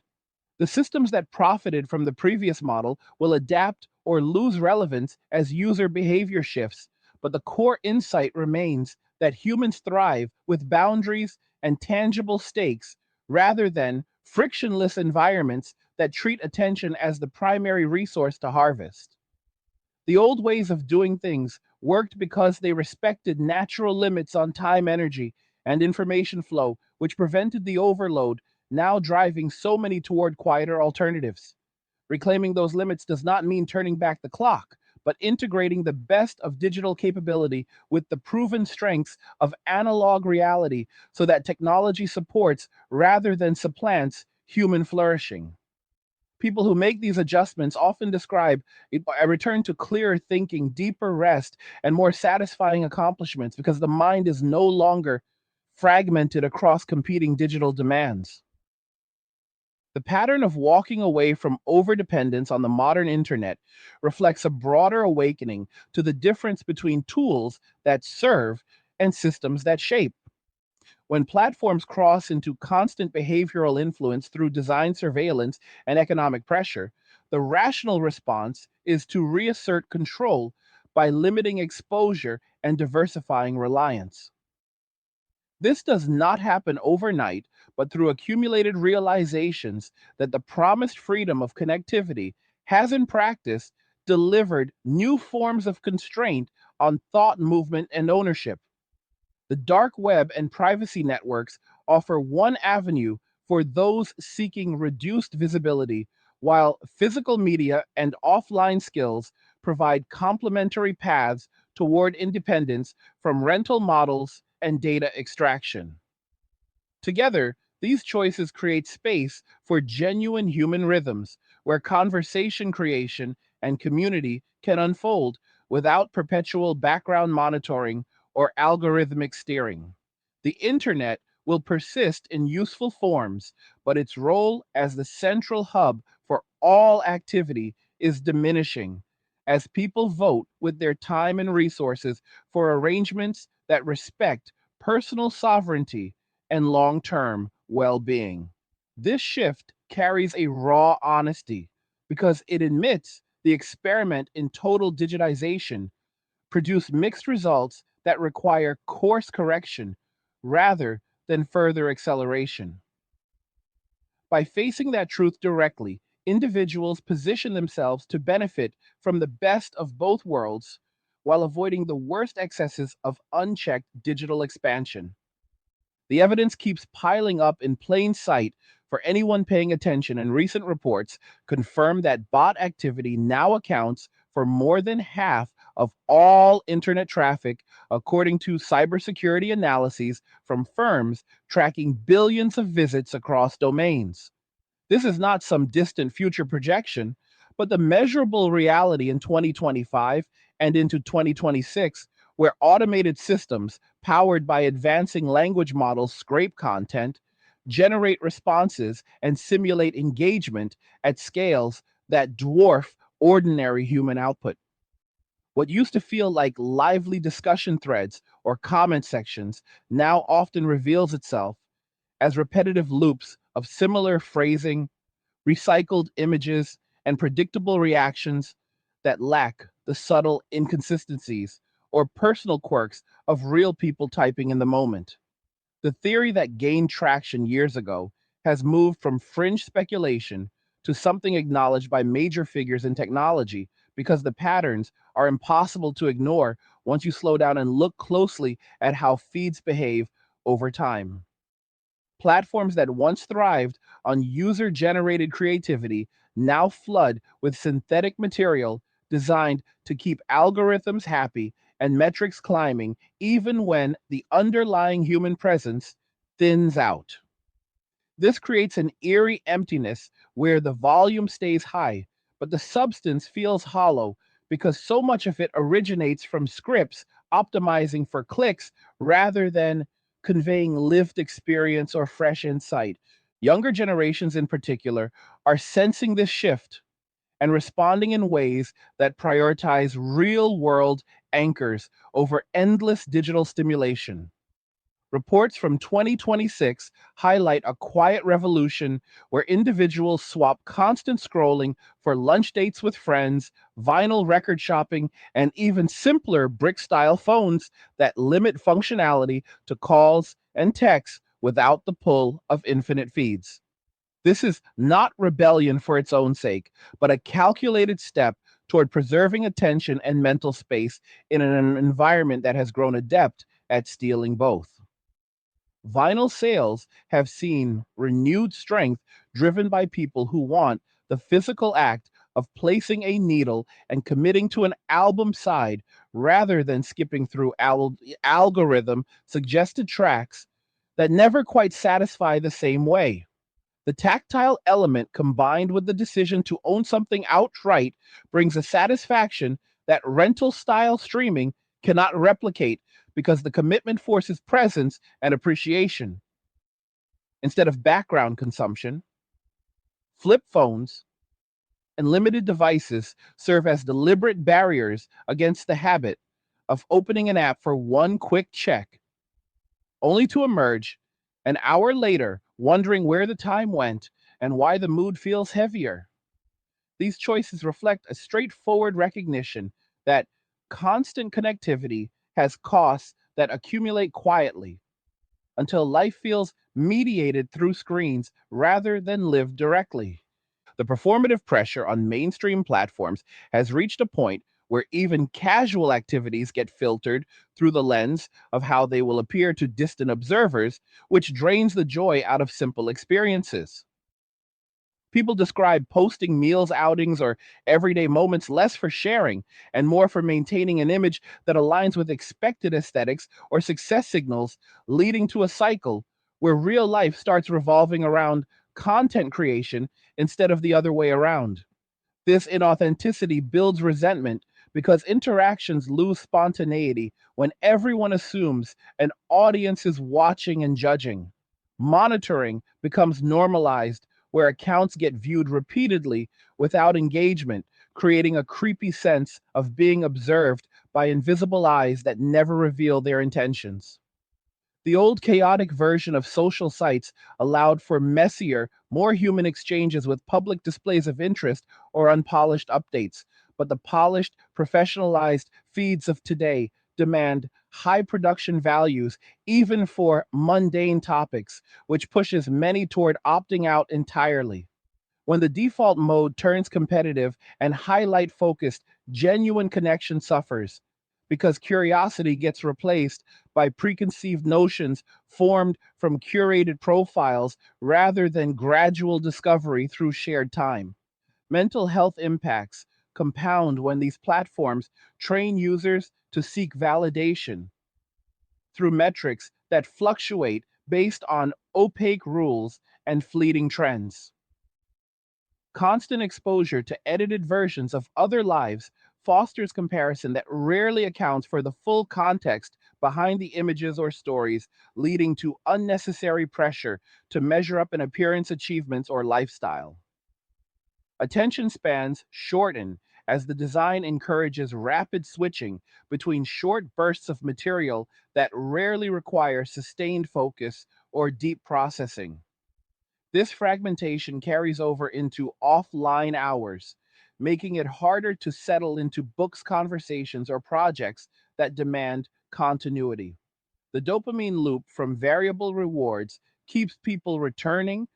The systems that profited from the previous model will adapt or lose relevance as user behavior shifts, but the core insight remains that humans thrive with boundaries and tangible stakes rather than frictionless environments that treat attention as the primary resource to harvest. The old ways of doing things worked because they respected natural limits on time, energy, and information flow, which prevented the overload now driving so many toward quieter alternatives. Reclaiming those limits does not mean turning back the clock, but integrating the best of digital capability with the proven strengths of analog reality so that technology supports rather than supplants human flourishing. People who make these adjustments often describe a return to clearer thinking, deeper rest, and more satisfying accomplishments because the mind is no longer fragmented across competing digital demands. The pattern of walking away from overdependence on the modern internet reflects a broader awakening to the difference between tools that serve and systems that shape. When platforms cross into constant behavioral influence through design surveillance and economic pressure, the rational response is to reassert control by limiting exposure and diversifying reliance. This does not happen overnight, but through accumulated realizations that the promised freedom of connectivity has in practice delivered new forms of constraint on thought, movement, and ownership. The dark web and privacy networks offer one avenue for those seeking reduced visibility, while physical media and offline skills provide complementary paths toward independence from rental models and data extraction. Together, these choices create space for genuine human rhythms where conversation creation and community can unfold without perpetual background monitoring or algorithmic steering. The internet will persist in useful forms, but its role as the central hub for all activity is diminishing as people vote with their time and resources for arrangements that respect personal sovereignty and long term well being. This shift carries a raw honesty because it admits the experiment in total digitization produced mixed results that require course correction rather than further acceleration. By facing that truth directly, individuals position themselves to benefit from the best of both worlds while avoiding the worst excesses of unchecked digital expansion. The evidence keeps piling up in plain sight for anyone paying attention, and recent reports confirm that bot activity now accounts for more than half of all internet traffic, according to cybersecurity analyses from firms tracking billions of visits across domains. This is not some distant future projection, but the measurable reality in 2025 and into 2026, where automated systems powered by advancing language models scrape content, generate responses, and simulate engagement at scales that dwarf ordinary human output. What used to feel like lively discussion threads or comment sections now often reveals itself as repetitive loops of similar phrasing, recycled images, and predictable reactions that lack the subtle inconsistencies or personal quirks of real people typing in the moment. The theory that gained traction years ago has moved from fringe speculation to something acknowledged by major figures in technology because the patterns are impossible to ignore once you slow down and look closely at how feeds behave over time. Platforms that once thrived on user generated creativity now flood with synthetic material designed to keep algorithms happy and metrics climbing, even when the underlying human presence thins out. This creates an eerie emptiness where the volume stays high, but the substance feels hollow because so much of it originates from scripts optimizing for clicks rather than conveying lived experience or fresh insight. Younger generations, in particular, are sensing this shift and responding in ways that prioritize real world anchors over endless digital stimulation. Reports from 2026 highlight a quiet revolution where individuals swap constant scrolling for lunch dates with friends, vinyl record shopping, and even simpler brick style phones that limit functionality to calls and texts without the pull of infinite feeds. This is not rebellion for its own sake, but a calculated step toward preserving attention and mental space in an environment that has grown adept at stealing both. Vinyl sales have seen renewed strength driven by people who want the physical act of placing a needle and committing to an album side rather than skipping through algorithm suggested tracks that never quite satisfy the same way. The tactile element combined with the decision to own something outright brings a satisfaction that rental style streaming cannot replicate because the commitment forces presence and appreciation. Instead of background consumption, flip phones and limited devices serve as deliberate barriers against the habit of opening an app for one quick check, only to emerge an hour later wondering where the time went and why the mood feels heavier. These choices reflect a straightforward recognition that constant connectivity has costs that accumulate quietly until life feels mediated through screens rather than lived directly. The performative pressure on mainstream platforms has reached a point where even casual activities get filtered through the lens of how they will appear to distant observers, which drains the joy out of simple experiences. People describe posting meals, outings, or everyday moments less for sharing and more for maintaining an image that aligns with expected aesthetics or success signals, leading to a cycle where real life starts revolving around content creation instead of the other way around. This inauthenticity builds resentment because interactions lose spontaneity when everyone assumes an audience is watching and judging. Monitoring becomes normalized, where accounts get viewed repeatedly without engagement, creating a creepy sense of being observed by invisible eyes that never reveal their intentions. The old chaotic version of social sites allowed for messier, more human exchanges with public displays of interest or unpolished updates. But the polished, professionalized feeds of today demand high production values, even for mundane topics, which pushes many toward opting out entirely. When the default mode turns competitive and highlight focused, genuine connection suffers because curiosity gets replaced by preconceived notions formed from curated profiles rather than gradual discovery through shared time. Mental health impacts compound when these platforms train users to seek validation through metrics that fluctuate based on opaque rules and fleeting trends. Constant exposure to edited versions of other lives fosters comparison that rarely accounts for the full context behind the images or stories, leading to unnecessary pressure to measure up in appearance, achievements, or lifestyle. Attention spans shorten as the design encourages rapid switching between short bursts of material that rarely require sustained focus or deep processing. This fragmentation carries over into offline hours, making it harder to settle into books, conversations, or projects that demand continuity. The dopamine loop from variable rewards keeps people returning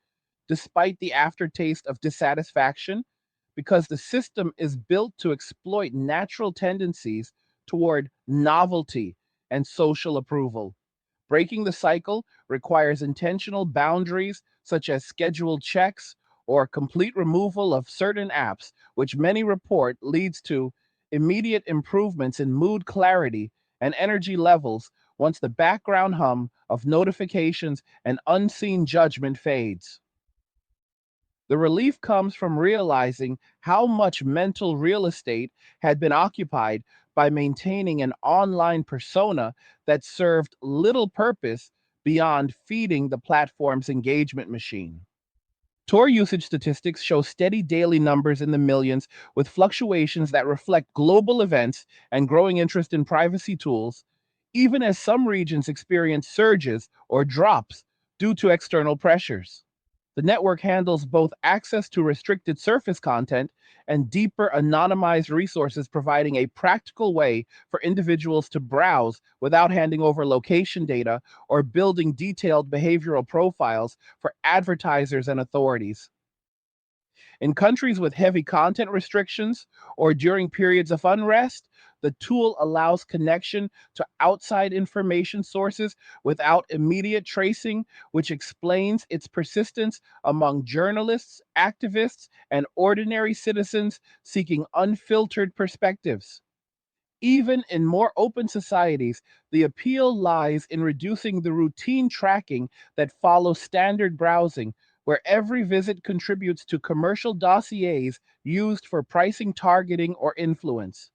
despite the aftertaste of dissatisfaction because the system is built to exploit natural tendencies toward novelty and social approval. Breaking the cycle requires intentional boundaries such as scheduled checks or complete removal of certain apps, which many report leads to immediate improvements in mood clarity and energy levels once the background hum of notifications and unseen judgment fades. The relief comes from realizing how much mental real estate had been occupied by maintaining an online persona that served little purpose beyond feeding the platform's engagement machine. Tor usage statistics show steady daily numbers in the millions, with fluctuations that reflect global events and growing interest in privacy tools, even as some regions experience surges or drops due to external pressures. The network handles both access to restricted surface content and deeper anonymized resources, providing a practical way for individuals to browse without handing over location data or building detailed behavioral profiles for advertisers and authorities. In countries with heavy content restrictions or during periods of unrest, the tool allows connection to outside information sources without immediate tracing, which explains its persistence among journalists, activists, and ordinary citizens seeking unfiltered perspectives. Even in more open societies, the appeal lies in reducing the routine tracking that follows standard browsing, where every visit contributes to commercial dossiers used for pricing, targeting, or influence.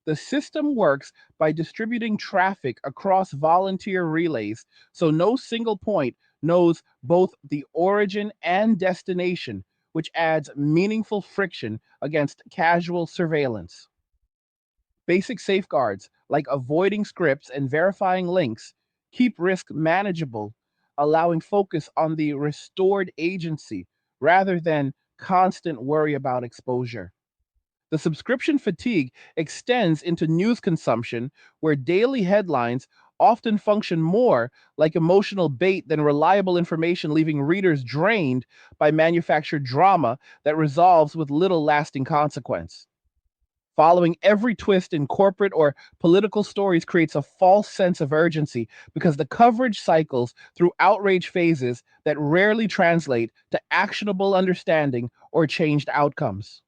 The system works by distributing traffic across volunteer relays, so no single point knows both the origin and destination, which adds meaningful friction against casual surveillance. Basic safeguards like avoiding scripts and verifying links keep risk manageable, allowing focus on the restored agency rather than constant worry about exposure. The subscription fatigue extends into news consumption, where daily headlines often function more like emotional bait than reliable information, leaving readers drained by manufactured drama that resolves with little lasting consequence. Following every twist in corporate or political stories creates a false sense of urgency because the coverage cycles through outrage phases that rarely translate to actionable understanding or changed outcomes.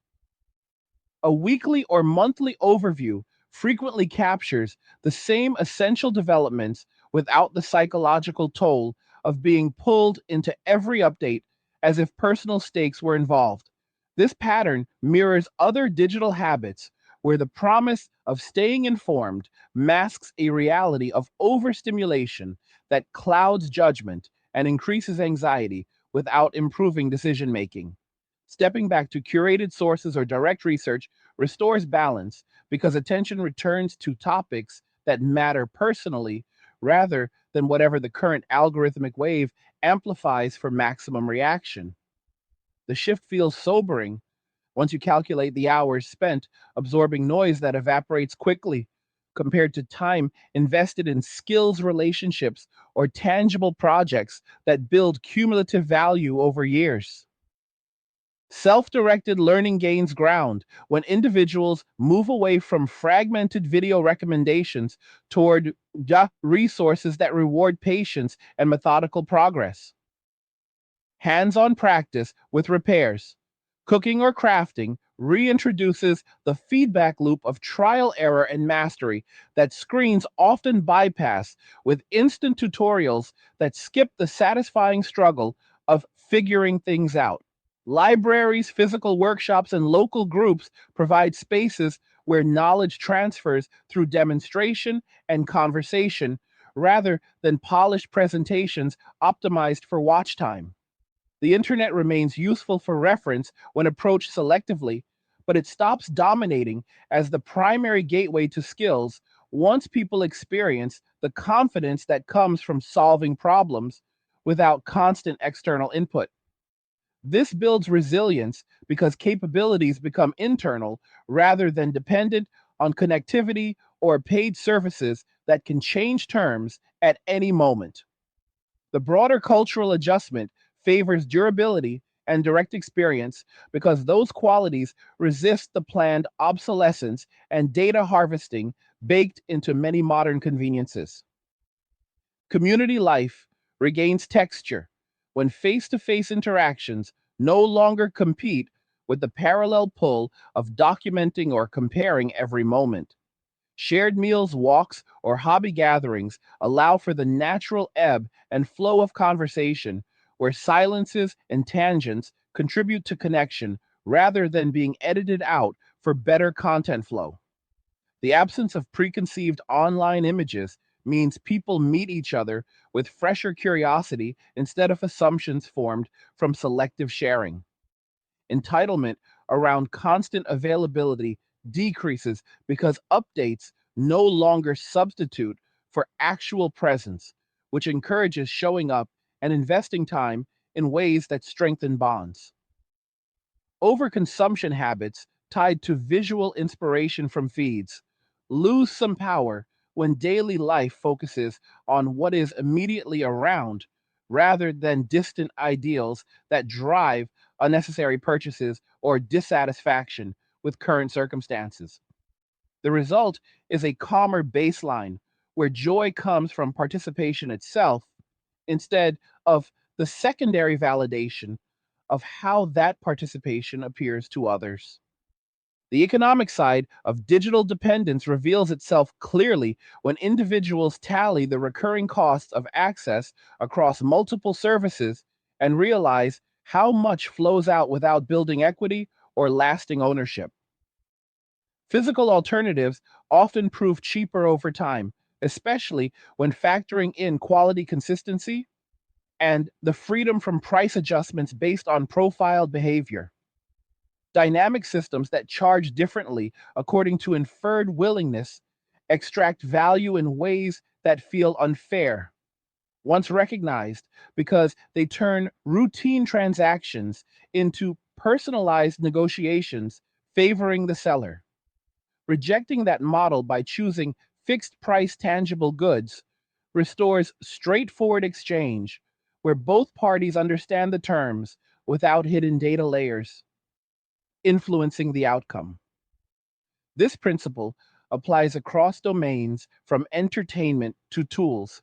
A weekly or monthly overview frequently captures the same essential developments without the psychological toll of being pulled into every update as if personal stakes were involved. This pattern mirrors other digital habits where the promise of staying informed masks a reality of overstimulation that clouds judgment and increases anxiety without improving decision making. Stepping back to curated sources or direct research restores balance because attention returns to topics that matter personally rather than whatever the current algorithmic wave amplifies for maximum reaction. The shift feels sobering once you calculate the hours spent absorbing noise that evaporates quickly compared to time invested in skills relationships or tangible projects that build cumulative value over years. Self-directed learning gains ground when individuals move away from fragmented video recommendations toward resources that reward patience and methodical progress. Hands-on practice with repairs, cooking or crafting reintroduces the feedback loop of trial, error, and mastery that screens often bypass with instant tutorials that skip the satisfying struggle of figuring things out. Libraries, physical workshops, and local groups provide spaces where knowledge transfers through demonstration and conversation rather than polished presentations optimized for watch time. The internet remains useful for reference when approached selectively, but it stops dominating as the primary gateway to skills once people experience the confidence that comes from solving problems without constant external input. This builds resilience because capabilities become internal rather than dependent on connectivity or paid services that can change terms at any moment. The broader cultural adjustment favors durability and direct experience because those qualities resist the planned obsolescence and data harvesting baked into many modern conveniences. Community life regains texture when face to face interactions no longer compete with the parallel pull of documenting or comparing every moment. Shared meals, walks, or hobby gatherings allow for the natural ebb and flow of conversation where silences and tangents contribute to connection rather than being edited out for better content flow. The absence of preconceived online images means people meet each other with fresher curiosity instead of assumptions formed from selective sharing. Entitlement around constant availability decreases because updates no longer substitute for actual presence, which encourages showing up and investing time in ways that strengthen bonds. Overconsumption habits tied to visual inspiration from feeds lose some power when daily life focuses on what is immediately around rather than distant ideals that drive unnecessary purchases or dissatisfaction with current circumstances. The result is a calmer baseline where joy comes from participation itself instead of the secondary validation of how that participation appears to others. The economic side of digital dependence reveals itself clearly when individuals tally the recurring costs of access across multiple services and realize how much flows out without building equity or lasting ownership. Physical alternatives often prove cheaper over time, especially when factoring in quality consistency and the freedom from price adjustments based on profiled behavior. Dynamic systems that charge differently according to inferred willingness extract value in ways that feel unfair once recognized because they turn routine transactions into personalized negotiations favoring the seller. Rejecting that model by choosing fixed price tangible goods restores straightforward exchange where both parties understand the terms without hidden data layers influencing the outcome. This principle applies across domains from entertainment to tools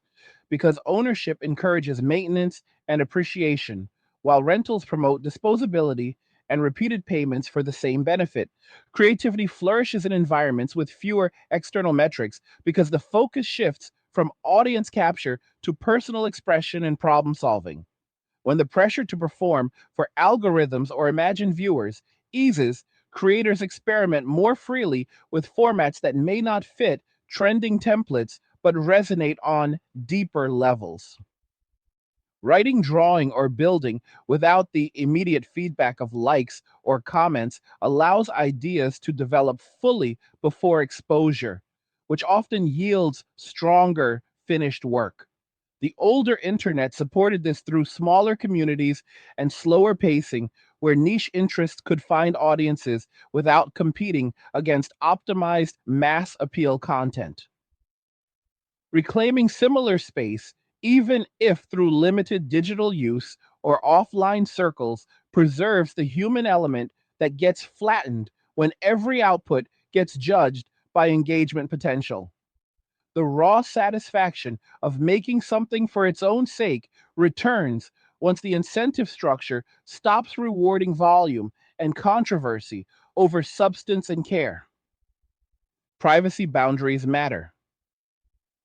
because ownership encourages maintenance and appreciation, while rentals promote disposability and repeated payments for the same benefit. Creativity flourishes in environments with fewer external metrics because the focus shifts from audience capture to personal expression and problem solving. When the pressure to perform for algorithms or imagined viewers eases, creators experiment more freely with formats that may not fit trending templates but resonate on deeper levels. Writing, drawing, or building without the immediate feedback of likes or comments allows ideas to develop fully before exposure, which often yields stronger finished work. The older internet supported this through smaller communities and slower pacing, where niche interests could find audiences without competing against optimized mass appeal content. Reclaiming similar space, even if through limited digital use or offline circles, preserves the human element that gets flattened when every output gets judged by engagement potential. The raw satisfaction of making something for its own sake returns once the incentive structure stops rewarding volume and controversy over substance and care. Privacy boundaries matter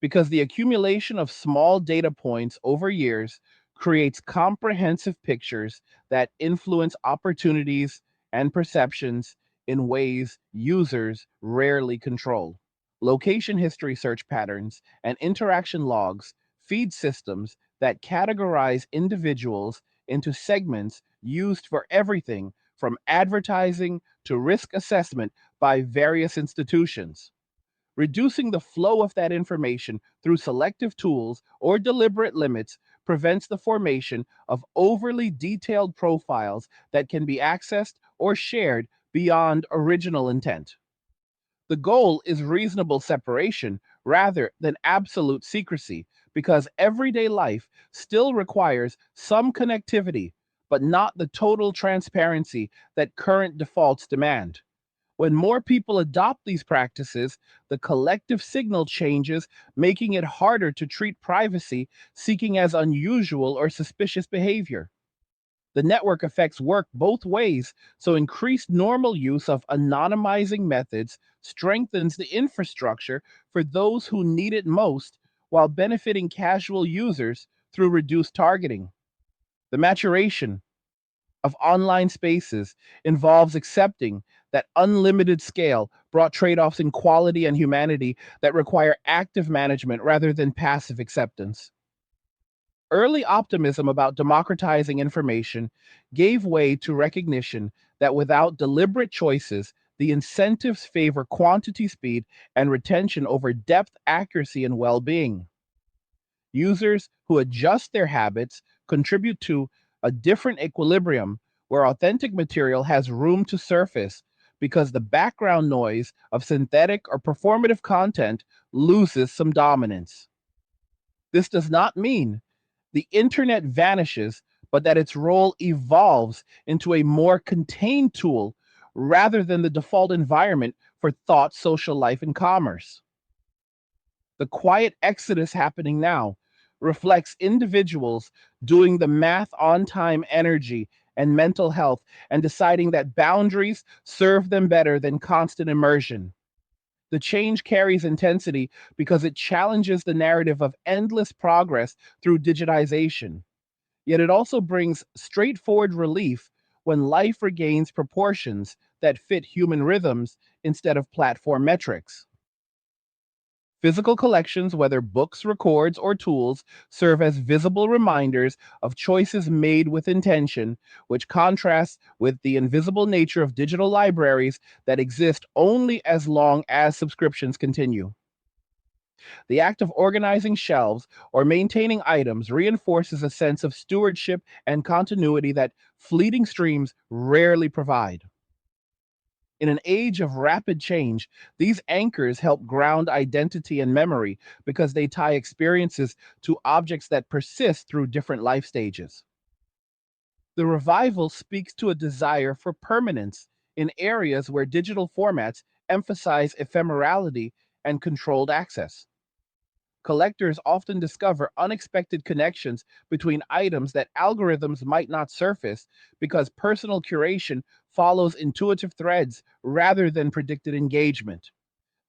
because the accumulation of small data points over years creates comprehensive pictures that influence opportunities and perceptions in ways users rarely control. Location history search patterns, and interaction logs feed systems that categorize individuals into segments used for everything from advertising to risk assessment by various institutions. Reducing the flow of that information through selective tools or deliberate limits prevents the formation of overly detailed profiles that can be accessed or shared beyond original intent. The goal is reasonable separation rather than absolute secrecy because everyday life still requires some connectivity, but not the total transparency that current defaults demand. When more people adopt these practices, the collective signal changes, making it harder to treat privacy seeking as unusual or suspicious behavior. The network effects work both ways, so increased normal use of anonymizing methods strengthens the infrastructure for those who need it most while benefiting casual users through reduced targeting. The maturation of online spaces involves accepting that unlimited scale brought trade offs in quality and humanity that require active management rather than passive acceptance. Early optimism about democratizing information gave way to recognition that without deliberate choices, the incentives favor quantity, speed, and retention over depth, accuracy, and well being. Users who adjust their habits contribute to a different equilibrium where authentic material has room to surface because the background noise of synthetic or performative content loses some dominance. This does not mean the internet vanishes, but that its role evolves into a more contained tool rather than the default environment for thought, social life, and commerce. The quiet exodus happening now reflects individuals doing the math on time, energy, and mental health and deciding that boundaries serve them better than constant immersion. The change carries intensity because it challenges the narrative of endless progress through digitization. Yet it also brings straightforward relief when life regains proportions that fit human rhythms instead of platform metrics. Physical collections, whether books, records, or tools, serve as visible reminders of choices made with intention, which contrasts with the invisible nature of digital libraries that exist only as long as subscriptions continue. The act of organizing shelves or maintaining items reinforces a sense of stewardship and continuity that fleeting streams rarely provide. In an age of rapid change, these anchors help ground identity and memory because they tie experiences to objects that persist through different life stages. The revival speaks to a desire for permanence in areas where digital formats emphasize ephemerality and controlled access. Collectors often discover unexpected connections between items that algorithms might not surface because personal curation follows intuitive threads rather than predicted engagement.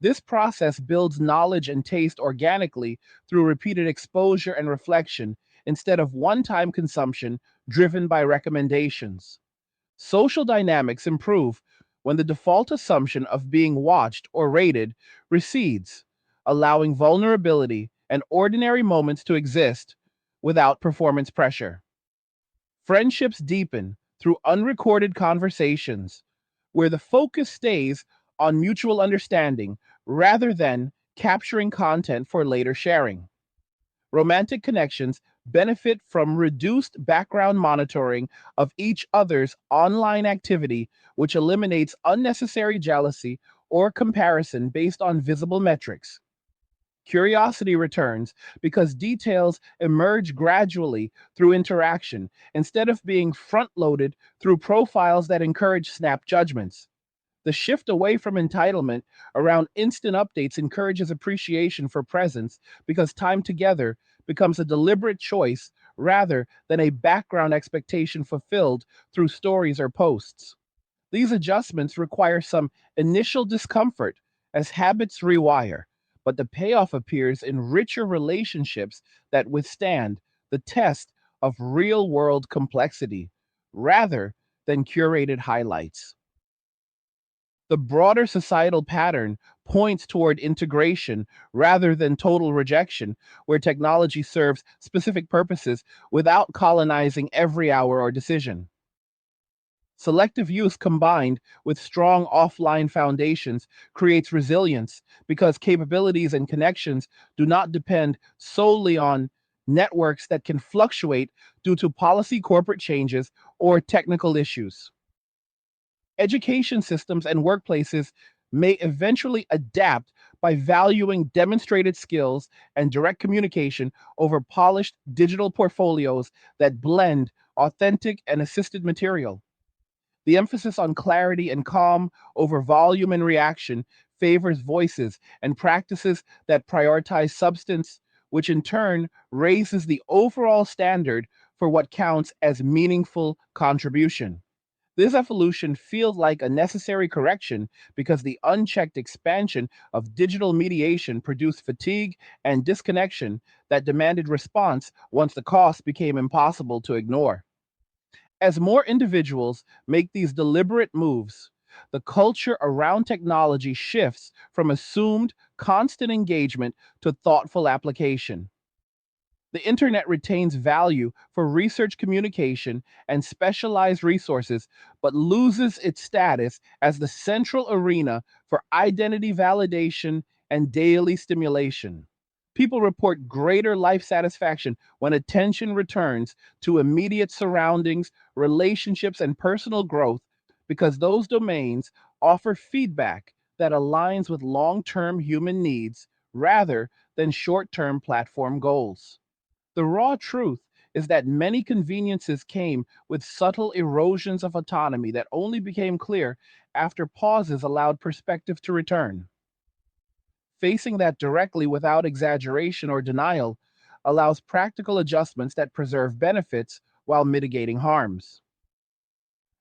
This process builds knowledge and taste organically through repeated exposure and reflection instead of one time consumption driven by recommendations. Social dynamics improve when the default assumption of being watched or rated recedes, allowing vulnerability and ordinary moments to exist without performance pressure. Friendships deepen through unrecorded conversations where the focus stays on mutual understanding rather than capturing content for later sharing. Romantic connections benefit from reduced background monitoring of each other's online activity, which eliminates unnecessary jealousy or comparison based on visible metrics. Curiosity returns because details emerge gradually through interaction instead of being front loaded through profiles that encourage snap judgments. The shift away from entitlement around instant updates encourages appreciation for presence because time together becomes a deliberate choice rather than a background expectation fulfilled through stories or posts. These adjustments require some initial discomfort as habits rewire, but the payoff appears in richer relationships that withstand the test of real world complexity rather than curated highlights. The broader societal pattern points toward integration rather than total rejection, where technology serves specific purposes without colonizing every hour or decision. Selective use combined with strong offline foundations creates resilience because capabilities and connections do not depend solely on networks that can fluctuate due to policy, corporate changes, or technical issues. Education systems and workplaces may eventually adapt by valuing demonstrated skills and direct communication over polished digital portfolios that blend authentic and assisted material. The emphasis on clarity and calm over volume and reaction favors voices and practices that prioritize substance, which in turn raises the overall standard for what counts as meaningful contribution. This evolution feels like a necessary correction because the unchecked expansion of digital mediation produced fatigue and disconnection that demanded response once the cost became impossible to ignore. As more individuals make these deliberate moves, the culture around technology shifts from assumed constant engagement to thoughtful application. The internet retains value for research communication and specialized resources, but loses its status as the central arena for identity validation and daily stimulation. People report greater life satisfaction when attention returns to immediate surroundings, relationships, and personal growth because those domains offer feedback that aligns with long term human needs rather than short term platform goals. The raw truth is that many conveniences came with subtle erosions of autonomy that only became clear after pauses allowed perspective to return. Facing that directly without exaggeration or denial allows practical adjustments that preserve benefits while mitigating harms.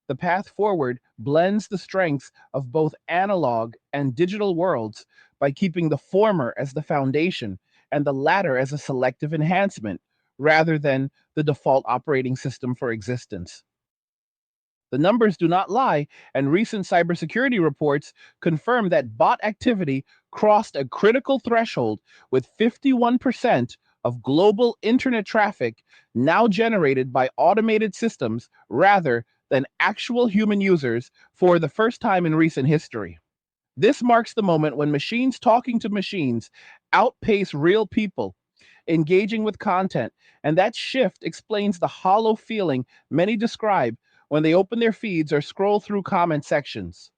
The path forward blends the strengths of both analog and digital worlds by keeping the former as the foundation and the latter as a selective enhancement rather than the default operating system for existence. The numbers do not lie, and recent cybersecurity reports confirm that bot activity crossed a critical threshold with 51% of global internet traffic now generated by automated systems rather than actual human users for the first time in recent history. This marks the moment when machines talking to machines outpace real people engaging with content, and that shift explains the hollow feeling many describe when they open their feeds or scroll through comment sections.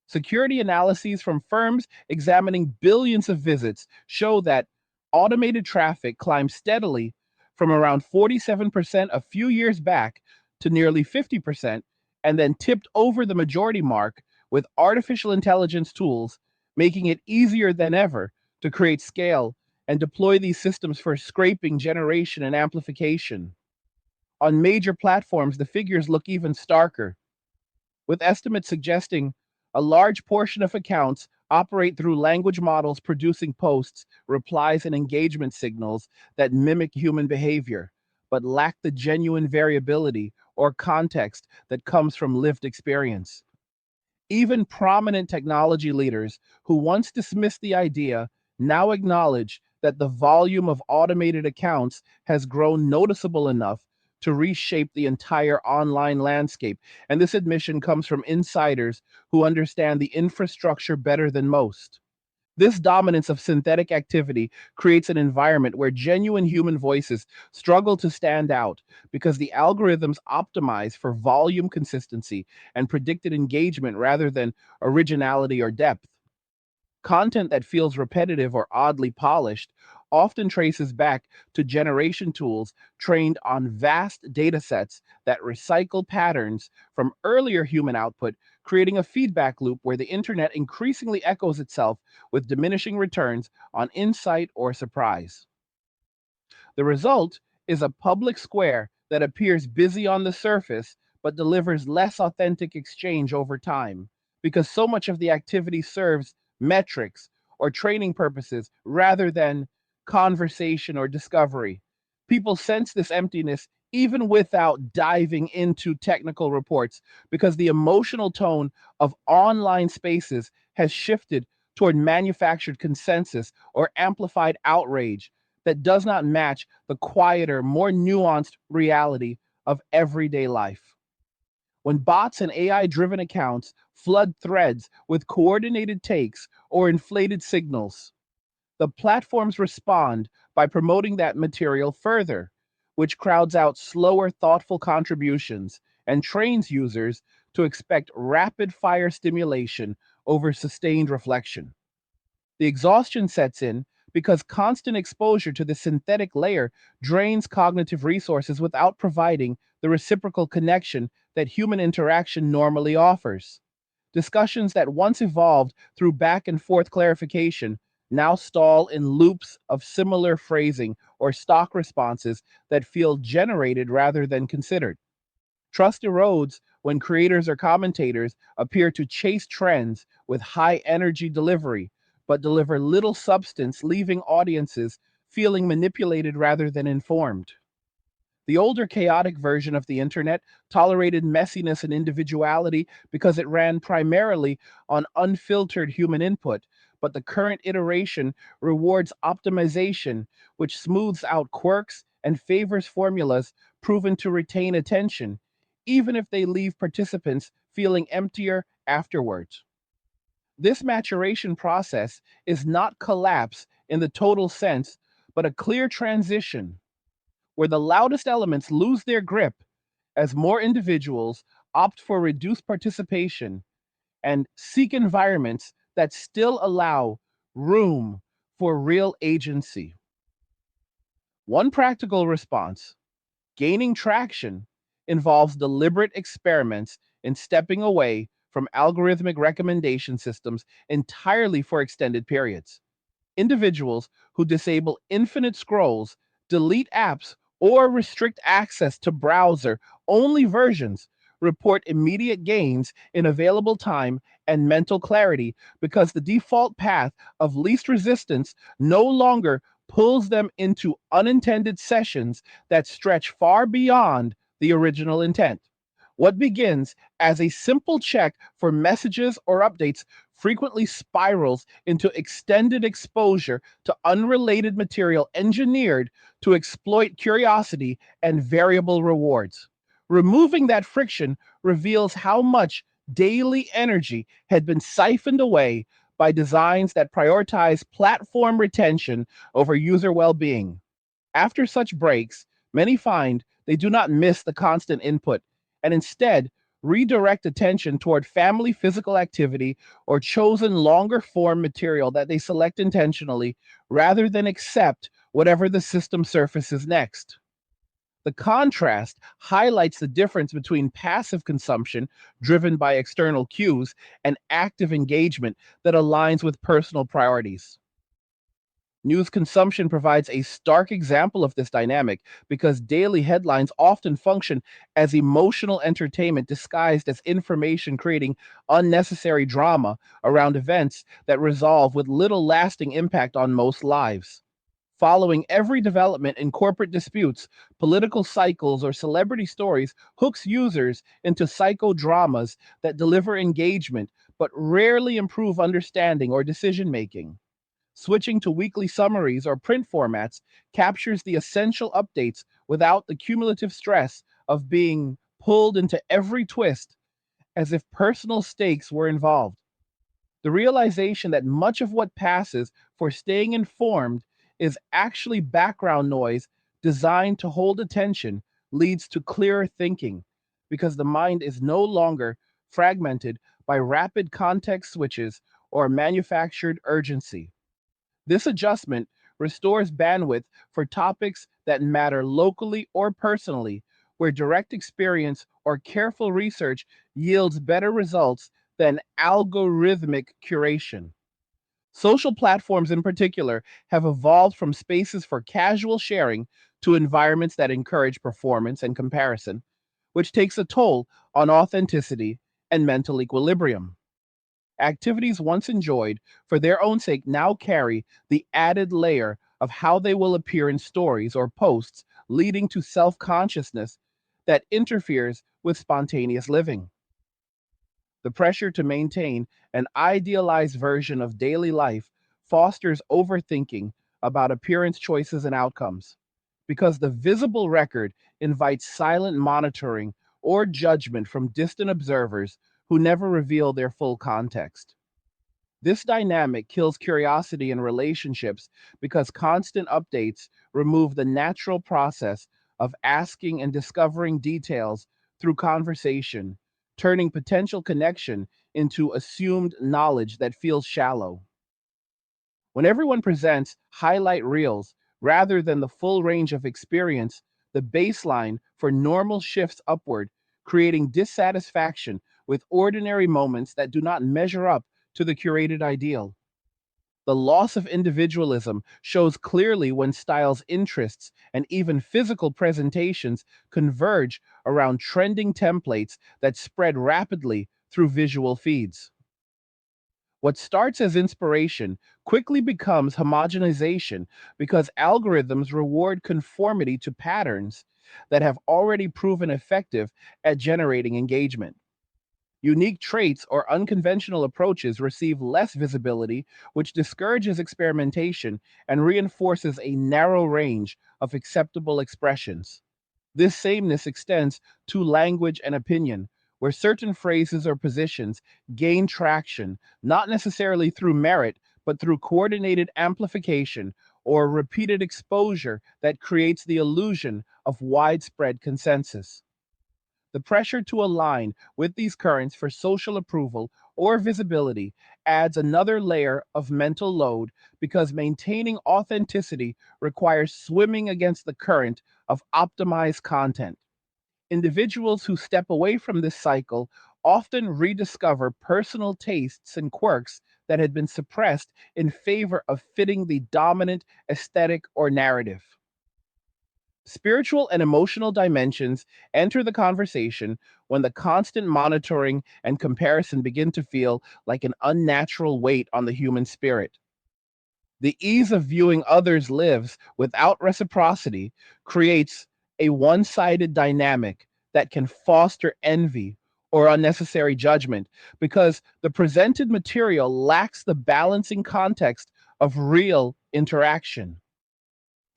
Security analyses from firms examining billions of visits show that automated traffic climbed steadily from around 47% a few years back to nearly 50%, and then tipped over the majority mark with artificial intelligence tools making it easier than ever to create scale and deploy these systems for scraping, generation, and amplification. On major platforms, the figures look even starker, with estimates suggesting a large portion of accounts operate through language models producing posts, replies, and engagement signals that mimic human behavior, but lack the genuine variability or context that comes from lived experience. Even prominent technology leaders who once dismissed the idea now acknowledge that the volume of automated accounts has grown noticeable enough to reshape the entire online landscape. And this admission comes from insiders who understand the infrastructure better than most. This dominance of synthetic activity creates an environment where genuine human voices struggle to stand out because the algorithms optimize for volume consistency and predicted engagement rather than originality or depth. Content that feels repetitive or oddly polished often traces back to generation tools trained on vast datasets that recycle patterns from earlier human output, creating a feedback loop where the internet increasingly echoes itself with diminishing returns on insight or surprise. The result is a public square that appears busy on the surface but delivers less authentic exchange over time because so much of the activity serves metrics or training purposes rather than conversation or discovery. People sense this emptiness even without diving into technical reports because the emotional tone of online spaces has shifted toward manufactured consensus or amplified outrage that does not match the quieter, more nuanced reality of everyday life. When bots and AI driven accounts flood threads with coordinated takes or inflated signals, the platforms respond by promoting that material further, which crowds out slower, thoughtful contributions and trains users to expect rapid fire stimulation over sustained reflection. The exhaustion sets in because constant exposure to the synthetic layer drains cognitive resources without providing the reciprocal connection that human interaction normally offers. Discussions that once evolved through back and forth clarification now stall in loops of similar phrasing or stock responses that feel generated rather than considered. Trust erodes when creators or commentators appear to chase trends with high energy delivery, but deliver little substance, leaving audiences feeling manipulated rather than informed. The older chaotic version of the internet tolerated messiness and individuality because it ran primarily on unfiltered human input, but the current iteration rewards optimization, which smooths out quirks and favors formulas proven to retain attention, even if they leave participants feeling emptier afterwards. This maturation process is not collapse in the total sense, but a clear transition where the loudest elements lose their grip as more individuals opt for reduced participation and seek environments that still allow room for real agency. One practical response, gaining traction, involves deliberate experiments in stepping away from algorithmic recommendation systems entirely for extended periods. Individuals who disable infinite scrolls, delete apps, or restrict access to browser only versions report immediate gains in available time and mental clarity because the default path of least resistance no longer pulls them into unintended sessions that stretch far beyond the original intent. What begins as a simple check for messages or updates frequently spirals into extended exposure to unrelated material engineered to exploit curiosity and variable rewards. Removing that friction reveals how much daily energy had been siphoned away by designs that prioritize platform retention over user well being. After such breaks, many find they do not miss the constant input and instead redirect attention toward family physical activity or chosen longer form material that they select intentionally rather than accept whatever the system surfaces next. The contrast highlights the difference between passive consumption, driven by external cues, and active engagement that aligns with personal priorities. News consumption provides a stark example of this dynamic because daily headlines often function as emotional entertainment disguised as information, creating unnecessary drama around events that resolve with little lasting impact on most lives. Following every development in corporate disputes, political cycles, or celebrity stories hooks users into psychodramas that deliver engagement but rarely improve understanding or decision making. Switching to weekly summaries or print formats captures the essential updates without the cumulative stress of being pulled into every twist as if personal stakes were involved. The realization that much of what passes for staying informed is actually background noise designed to hold attention leads to clearer thinking because the mind is no longer fragmented by rapid context switches or manufactured urgency. This adjustment restores bandwidth for topics that matter locally or personally, where direct experience or careful research yields better results than algorithmic curation. Social platforms, in particular, have evolved from spaces for casual sharing to environments that encourage performance and comparison, which takes a toll on authenticity and mental equilibrium. Activities once enjoyed for their own sake now carry the added layer of how they will appear in stories or posts, leading to self consciousness that interferes with spontaneous living. The pressure to maintain an idealized version of daily life fosters overthinking about appearance choices and outcomes, because the visible record invites silent monitoring or judgment from distant observers who never reveal their full context. This dynamic kills curiosity in relationships because constant updates remove the natural process of asking and discovering details through conversation, turning potential connection into assumed knowledge that feels shallow. When everyone presents highlight reels rather than the full range of experience, the baseline for normal shifts upward, creating dissatisfaction with ordinary moments that do not measure up to the curated ideal. The loss of individualism shows clearly when styles, interests, and even physical presentations converge around trending templates that spread rapidly through visual feeds. What starts as inspiration quickly becomes homogenization because algorithms reward conformity to patterns that have already proven effective at generating engagement. Unique traits or unconventional approaches receive less visibility, which discourages experimentation and reinforces a narrow range of acceptable expressions. This sameness extends to language and opinion, where certain phrases or positions gain traction, not necessarily through merit, but through coordinated amplification or repeated exposure that creates the illusion of widespread consensus. The pressure to align with these currents for social approval or visibility adds another layer of mental load because maintaining authenticity requires swimming against the current of optimized content. Individuals who step away from this cycle often rediscover personal tastes and quirks that had been suppressed in favor of fitting the dominant aesthetic or narrative. Spiritual and emotional dimensions enter the conversation when the constant monitoring and comparison begin to feel like an unnatural weight on the human spirit. The ease of viewing others' lives without reciprocity creates a one sided dynamic that can foster envy or unnecessary judgment because the presented material lacks the balancing context of real interaction.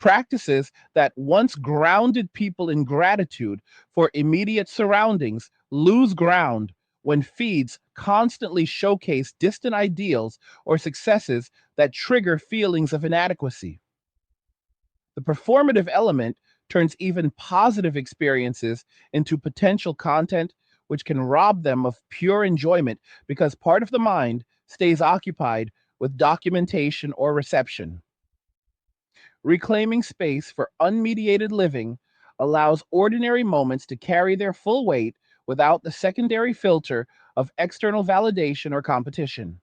Practices that once grounded people in gratitude for immediate surroundings lose ground when feeds constantly showcase distant ideals or successes that trigger feelings of inadequacy. The performative element turns even positive experiences into potential content, which can rob them of pure enjoyment because part of the mind stays occupied with documentation or reception. Reclaiming space for unmediated living allows ordinary moments to carry their full weight without the secondary filter of external validation or competition.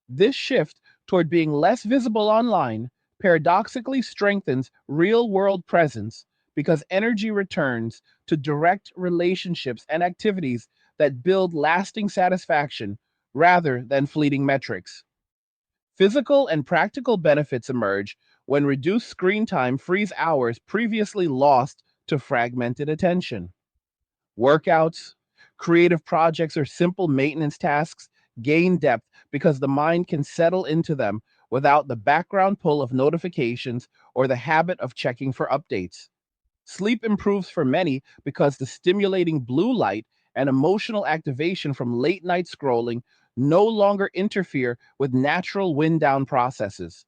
This shift toward being less visible online paradoxically strengthens real world presence because energy returns to direct relationships and activities that build lasting satisfaction rather than fleeting metrics. Physical and practical benefits emerge when reduced screen time frees hours previously lost to fragmented attention. Workouts, creative projects, or simple maintenance tasks gain depth because the mind can settle into them without the background pull of notifications or the habit of checking for updates. Sleep improves for many because the stimulating blue light and emotional activation from late night scrolling no longer interfere with natural wind down processes.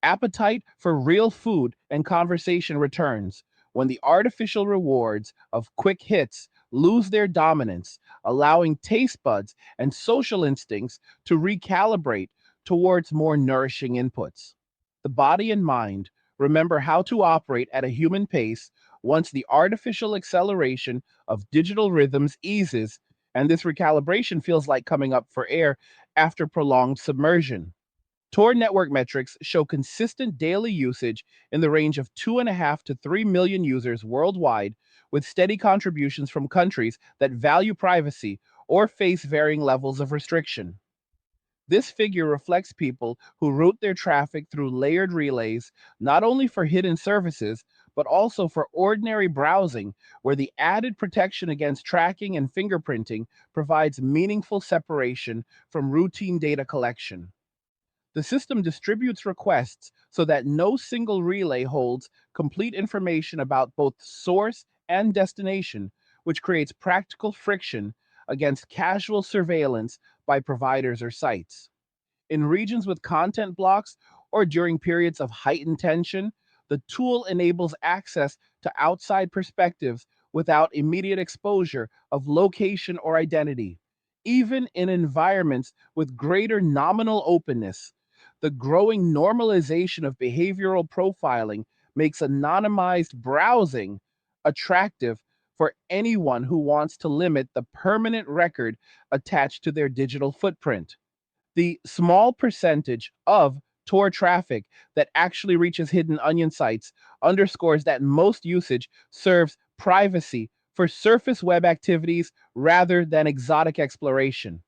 Appetite for real food and conversation returns when the artificial rewards of quick hits lose their dominance, allowing taste buds and social instincts to recalibrate towards more nourishing inputs. The body and mind remember how to operate at a human pace once the artificial acceleration of digital rhythms eases, and this recalibration feels like coming up for air after prolonged submersion. Tor network metrics show consistent daily usage in the range of 2.5 to 3 million users worldwide, with steady contributions from countries that value privacy or face varying levels of restriction. This figure reflects people who route their traffic through layered relays, not only for hidden services, but also for ordinary browsing, where the added protection against tracking and fingerprinting provides meaningful separation from routine data collection. The system distributes requests so that no single relay holds complete information about both source and destination, which creates practical friction against casual surveillance by providers or sites. In regions with content blocks or during periods of heightened tension, the tool enables access to outside perspectives without immediate exposure of location or identity. Even in environments with greater nominal openness, the growing normalization of behavioral profiling makes anonymized browsing attractive for anyone who wants to limit the permanent record attached to their digital footprint. The small percentage of Tor traffic that actually reaches hidden onion sites underscores that most usage serves privacy for surface web activities rather than exotic exploration.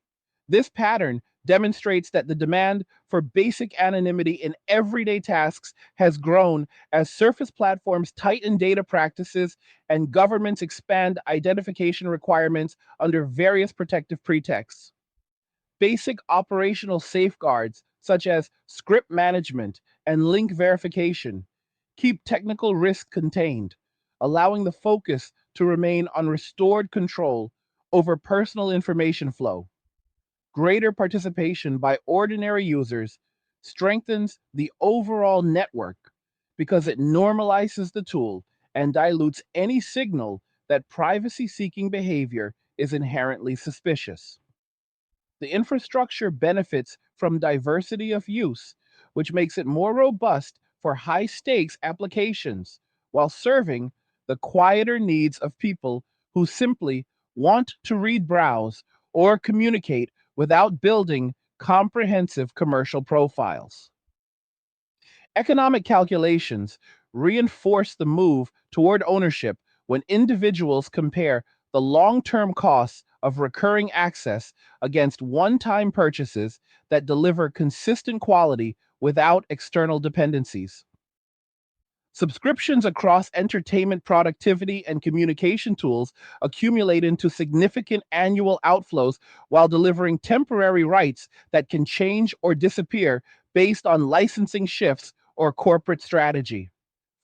This pattern demonstrates that the demand for basic anonymity in everyday tasks has grown as surface platforms tighten data practices and governments expand identification requirements under various protective pretexts. Basic operational safeguards, such as script management and link verification, keep technical risk contained, allowing the focus to remain on restored control over personal information flow. Greater participation by ordinary users strengthens the overall network because it normalizes the tool and dilutes any signal that privacy seeking behavior is inherently suspicious. The infrastructure benefits from diversity of use, which makes it more robust for high stakes applications while serving the quieter needs of people who simply want to read, browse, or communicate without building comprehensive commercial profiles. Economic calculations reinforce the move toward ownership when individuals compare the long term costs of recurring access against one time purchases that deliver consistent quality without external dependencies. Subscriptions across entertainment, productivity, and communication tools accumulate into significant annual outflows while delivering temporary rights that can change or disappear based on licensing shifts or corporate strategy.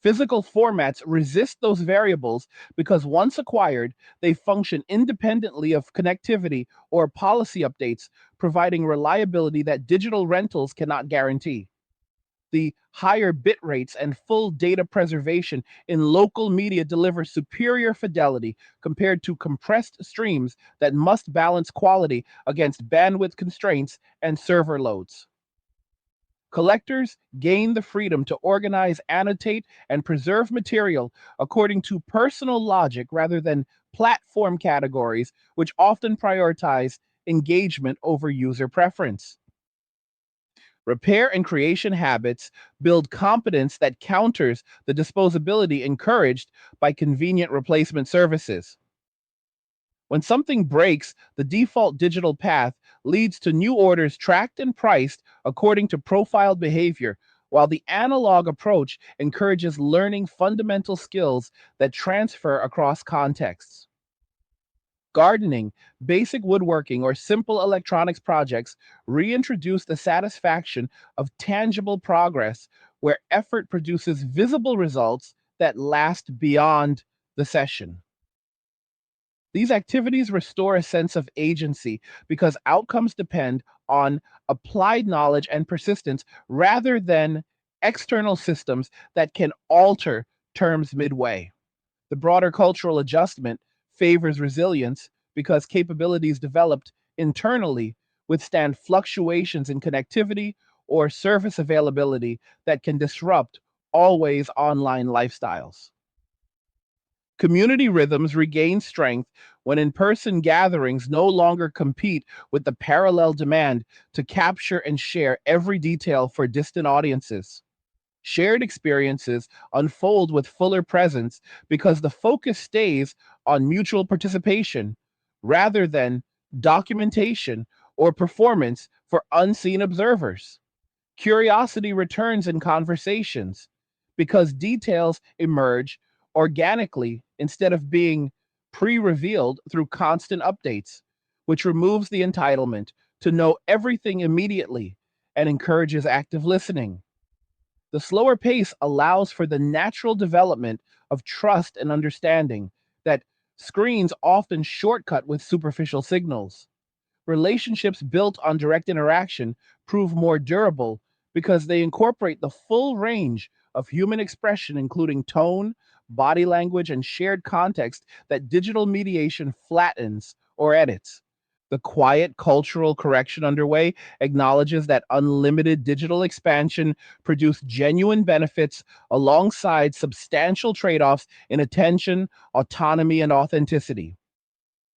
Physical formats resist those variables because once acquired, they function independently of connectivity or policy updates, providing reliability that digital rentals cannot guarantee. The higher bit rates and full data preservation in local media deliver superior fidelity compared to compressed streams that must balance quality against bandwidth constraints and server loads. Collectors gain the freedom to organize, annotate, and preserve material according to personal logic rather than platform categories, which often prioritize engagement over user preference. Repair and creation habits build competence that counters the disposability encouraged by convenient replacement services. When something breaks, the default digital path leads to new orders tracked and priced according to profiled behavior, while the analog approach encourages learning fundamental skills that transfer across contexts. Gardening, basic woodworking, or simple electronics projects reintroduce the satisfaction of tangible progress where effort produces visible results that last beyond the session. These activities restore a sense of agency because outcomes depend on applied knowledge and persistence rather than external systems that can alter terms midway. The broader cultural adjustment favors resilience because capabilities developed internally withstand fluctuations in connectivity or service availability that can disrupt always online lifestyles. Community rhythms regain strength when in person gatherings no longer compete with the parallel demand to capture and share every detail for distant audiences. Shared experiences unfold with fuller presence because the focus stays on mutual participation rather than documentation or performance for unseen observers. Curiosity returns in conversations because details emerge organically instead of being pre revealed through constant updates, which removes the entitlement to know everything immediately and encourages active listening. The slower pace allows for the natural development of trust and understanding that screens often shortcut with superficial signals. Relationships built on direct interaction prove more durable because they incorporate the full range of human expression, including tone, body language, and shared context that digital mediation flattens or edits. The quiet cultural correction underway acknowledges that unlimited digital expansion produced genuine benefits alongside substantial trade offs in attention, autonomy, and authenticity.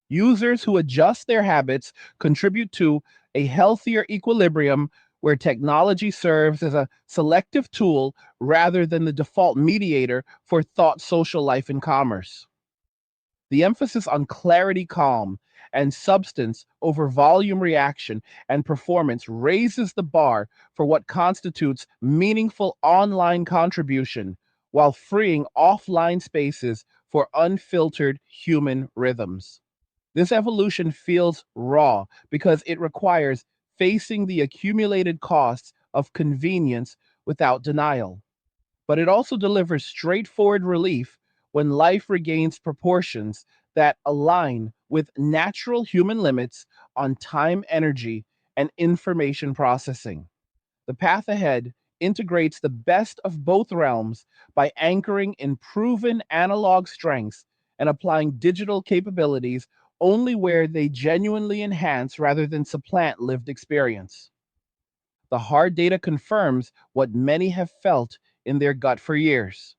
Users who adjust their habits contribute to a healthier equilibrium where technology serves as a selective tool rather than the default mediator for thought, social life, and commerce. The emphasis on clarity, calm, and substance over volume reaction and performance raises the bar for what constitutes meaningful online contribution while freeing offline spaces for unfiltered human rhythms. This evolution feels raw because it requires facing the accumulated costs of convenience without denial. But it also delivers straightforward relief when life regains proportions that align with natural human limits on time, energy, and information processing. The path ahead integrates the best of both realms by anchoring in proven analog strengths and applying digital capabilities only where they genuinely enhance rather than supplant lived experience. The hard data confirms what many have felt in their gut for years,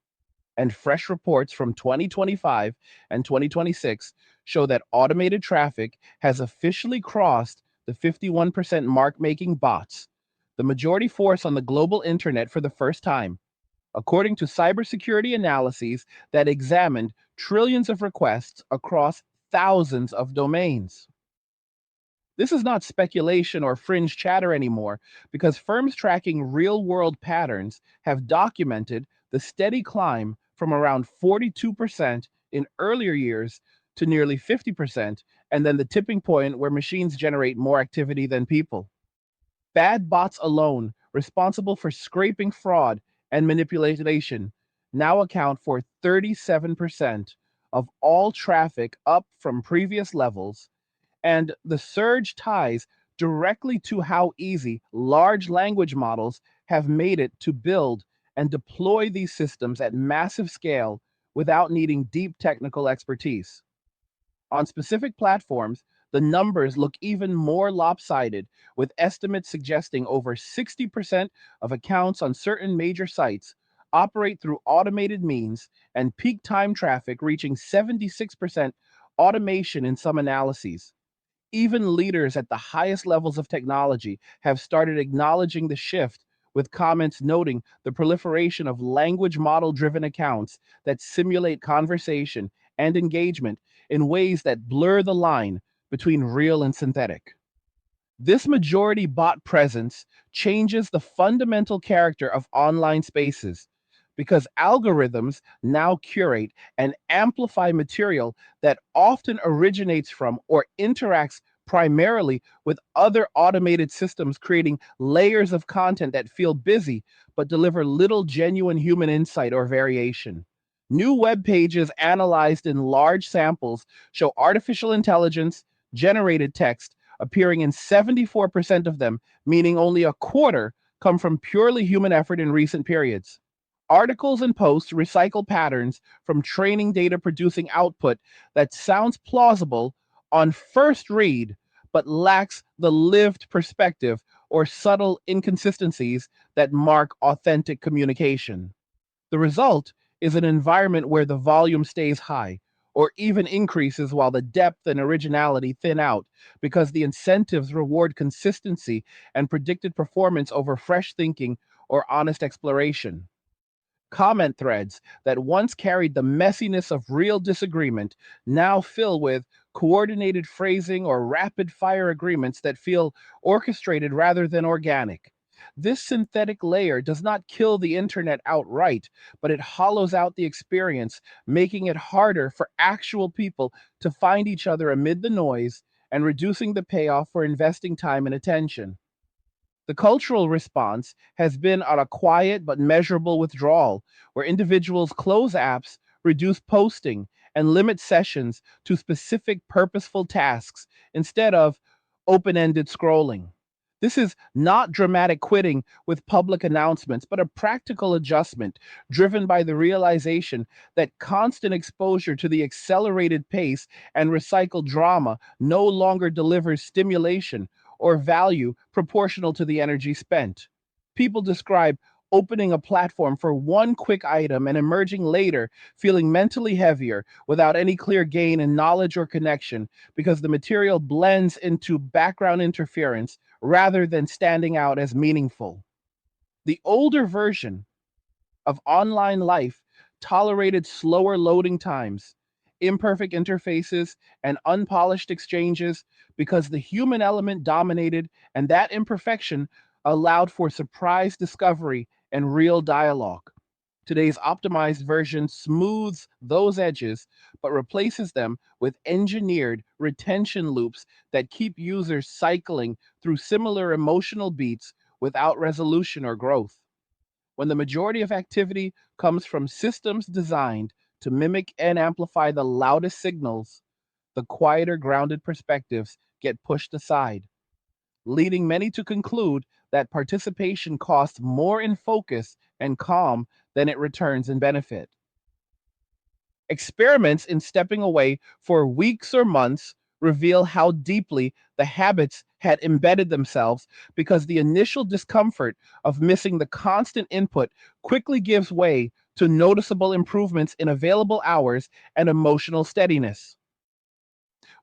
and fresh reports from 2025 and 2026 show that automated traffic has officially crossed the 51% mark, making bots the majority force on the global internet for the first time, according to cybersecurity analyses that examined trillions of requests across thousands of domains. This is not speculation or fringe chatter anymore, because firms tracking real world patterns have documented the steady climb from around 42% in earlier years to nearly 50%, and then the tipping point where machines generate more activity than people. Bad bots alone, responsible for scraping fraud and manipulation, now account for 37% of all traffic, up from previous levels, and the surge ties directly to how easy large language models have made it to build and deploy these systems at massive scale without needing deep technical expertise. On specific platforms, The numbers look even more lopsided, with estimates suggesting over 60% of accounts on certain major sites operate through automated means, and peak time traffic reaching 76% automation in some analyses. Even leaders at the highest levels of technology have started acknowledging the shift, with comments noting the proliferation of language model driven accounts that simulate conversation and engagement in ways that blur the line between real and synthetic. This majority bot presence changes the fundamental character of online spaces because algorithms now curate and amplify material that often originates from or interacts primarily with other automated systems, creating layers of content that feel busy but deliver little genuine human insight or variation. New web pages analyzed in large samples show artificial intelligence generated text appearing in 74% of them, meaning only a quarter come from purely human effort in recent periods. Articles and posts recycle patterns from training data producing output that sounds plausible on first read, but lacks the lived perspective or subtle inconsistencies that mark authentic communication. The result is an environment where the volume stays high or even increases while the depth and originality thin out because the incentives reward consistency and predicted performance over fresh thinking or honest exploration. Comment threads that once carried the messiness of real disagreement now fill with coordinated phrasing or rapid fire agreements that feel orchestrated rather than organic. This synthetic layer does not kill the internet outright, but it hollows out the experience, making it harder for actual people to find each other amid the noise and reducing the payoff for investing time and attention. The cultural response has been on a quiet but measurable withdrawal, where individuals close apps, reduce posting, and limit sessions to specific purposeful tasks instead of open ended scrolling. This is not dramatic quitting with public announcements, but a practical adjustment driven by the realization that constant exposure to the accelerated pace and recycled drama no longer delivers stimulation or value proportional to the energy spent. People describe opening a platform for one quick item and emerging later feeling mentally heavier without any clear gain in knowledge or connection because the material blends into background interference rather than standing out as meaningful. The older version of online life tolerated slower loading times, imperfect interfaces, and unpolished exchanges because the human element dominated, and that imperfection allowed for surprise discovery and real dialogue. Today's optimized version smooths those edges but replaces them with engineered retention loops that keep users cycling through similar emotional beats without resolution or growth. When the majority of activity comes from systems designed to mimic and amplify the loudest signals, the quieter, grounded perspectives get pushed aside, leading many to conclude that participation costs more in focus and calm than it returns in benefit. Experiments in stepping away for weeks or months reveal how deeply the habits had embedded themselves because the initial discomfort of missing the constant input quickly gives way to noticeable improvements in available hours and emotional steadiness.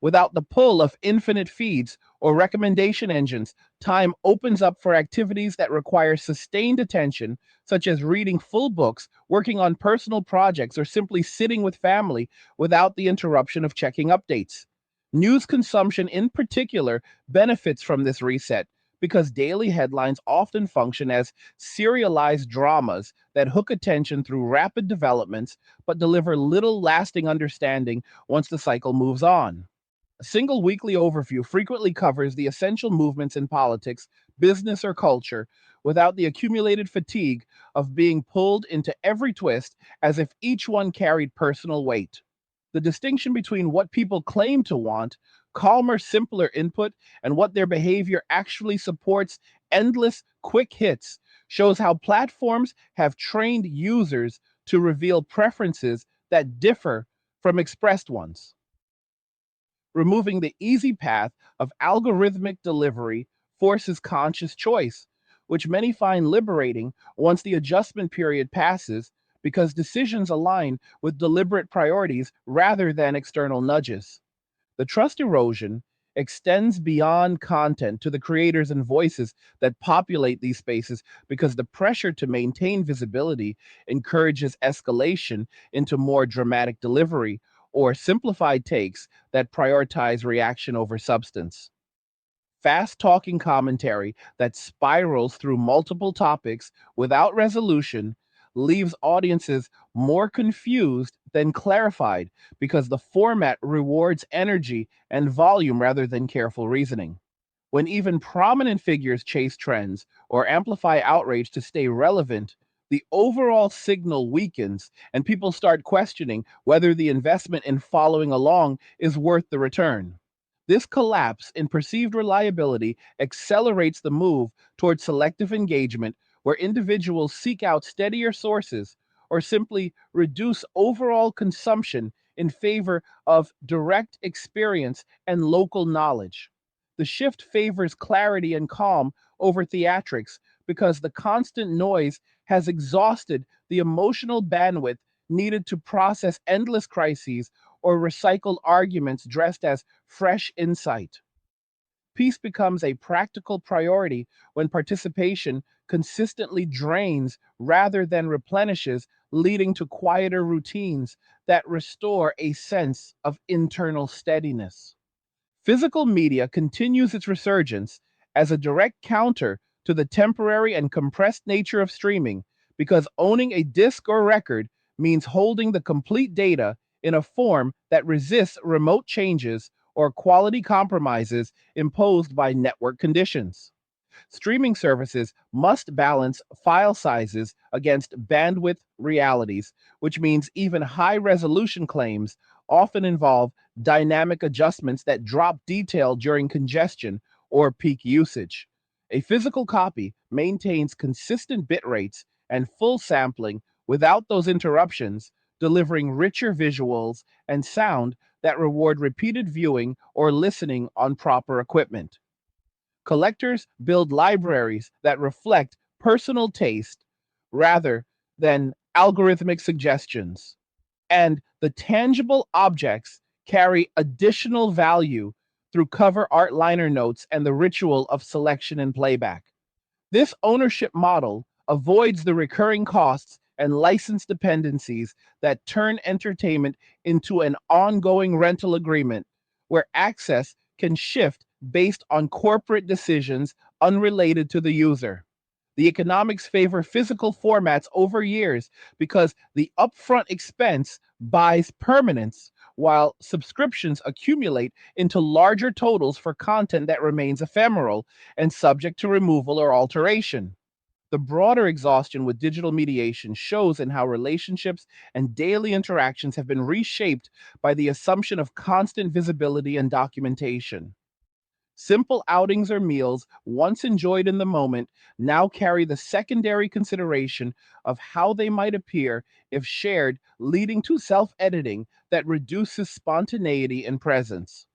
Without the pull of infinite feeds or recommendation engines, time opens up for activities that require sustained attention, such as reading full books, working on personal projects, or simply sitting with family without the interruption of checking updates. News consumption, in particular, benefits from this reset because daily headlines often function as serialized dramas that hook attention through rapid developments but deliver little lasting understanding once the cycle moves on. A single weekly overview frequently covers the essential movements in politics, business, or culture without the accumulated fatigue of being pulled into every twist as if each one carried personal weight. The distinction between what people claim to want, calmer, simpler input, and what their behavior actually supports, endless, quick hits, shows how platforms have trained users to reveal preferences that differ from expressed ones. Removing the easy path of algorithmic delivery forces conscious choice, which many find liberating once the adjustment period passes because decisions align with deliberate priorities rather than external nudges. The trust erosion extends beyond content to the creators and voices that populate these spaces because the pressure to maintain visibility encourages escalation into more dramatic delivery or simplified takes that prioritize reaction over substance. Fast talking commentary that spirals through multiple topics without resolution leaves audiences more confused than clarified because the format rewards energy and volume rather than careful reasoning. When even prominent figures chase trends or amplify outrage to stay relevant, the overall signal weakens and people start questioning whether the investment in following along is worth the return. This collapse in perceived reliability accelerates the move toward selective engagement, where individuals seek out steadier sources or simply reduce overall consumption in favor of direct experience and local knowledge. The shift favors clarity and calm over theatrics because the constant noise has exhausted the emotional bandwidth needed to process endless crises or recycled arguments dressed as fresh insight. Peace becomes a practical priority when participation consistently drains rather than replenishes, leading to quieter routines that restore a sense of internal steadiness. Physical media continues its resurgence as a direct counter to the temporary and compressed nature of streaming because owning a disc or record means holding the complete data in a form that resists remote changes or quality compromises imposed by network conditions. Streaming services must balance file sizes against bandwidth realities, which means even high resolution claims often involve dynamic adjustments that drop detail during congestion or peak usage. A physical copy maintains consistent bit rates and full sampling without those interruptions, delivering richer visuals and sound that reward repeated viewing or listening on proper equipment. Collectors build libraries that reflect personal taste rather than algorithmic suggestions. And the tangible objects carry additional value through cover art liner notes and the ritual of selection and playback. This ownership model avoids the recurring costs and license dependencies that turn entertainment into an ongoing rental agreement where access can shift based on corporate decisions unrelated to the user. The economics favor physical formats over years because the upfront expense buys permanence, while subscriptions accumulate into larger totals for content that remains ephemeral and subject to removal or alteration. The broader exhaustion with digital mediation shows in how relationships and daily interactions have been reshaped by the assumption of constant visibility and documentation. Simple outings or meals, once enjoyed in the moment, now carry the secondary consideration of how they might appear if shared, leading to self editing that reduces spontaneity and presence.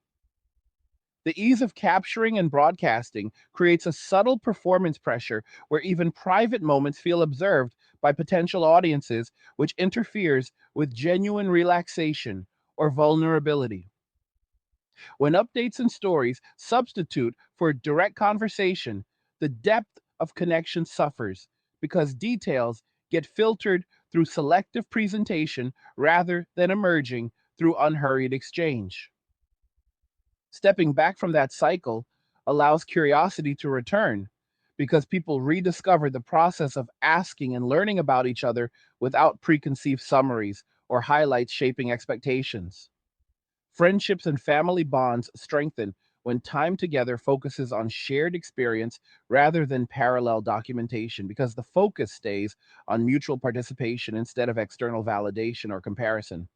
The ease of capturing and broadcasting creates a subtle performance pressure where even private moments feel observed by potential audiences, which interferes with genuine relaxation or vulnerability. When updates and stories substitute for direct conversation, the depth of connection suffers because details get filtered through selective presentation rather than emerging through unhurried exchange. Stepping back from that cycle allows curiosity to return because people rediscover the process of asking and learning about each other without preconceived summaries or highlights shaping expectations. Friendships and family bonds strengthen when time together focuses on shared experience rather than parallel documentation because the focus stays on mutual participation instead of external validation or comparison.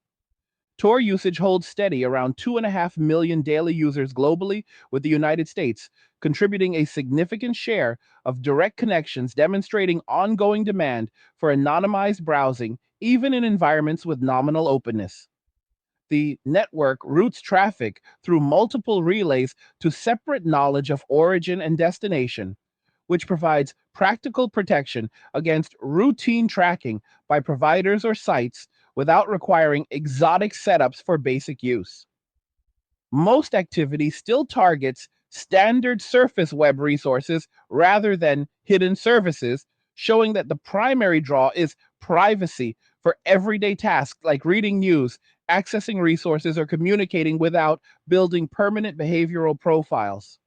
Tor usage holds steady around 2.5 million daily users globally, with the United States contributing a significant share of direct connections, demonstrating ongoing demand for anonymized browsing, even in environments with nominal openness. The network routes traffic through multiple relays to separate knowledge of origin and destination, which provides practical protection against routine tracking by providers or sites without requiring exotic setups for basic use. Most activity still targets standard surface web resources rather than hidden services, showing that the primary draw is privacy for everyday tasks like reading news, accessing resources, or communicating without building permanent behavioral profiles.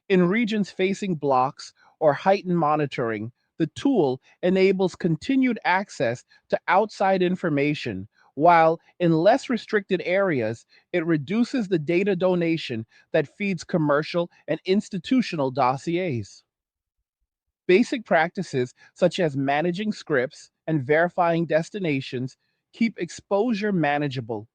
In regions facing blocks or heightened monitoring, the tool enables continued access to outside information, while in less restricted areas, it reduces the data donation that feeds commercial and institutional dossiers. Basic practices such as managing scripts and verifying destinations keep exposure manageable,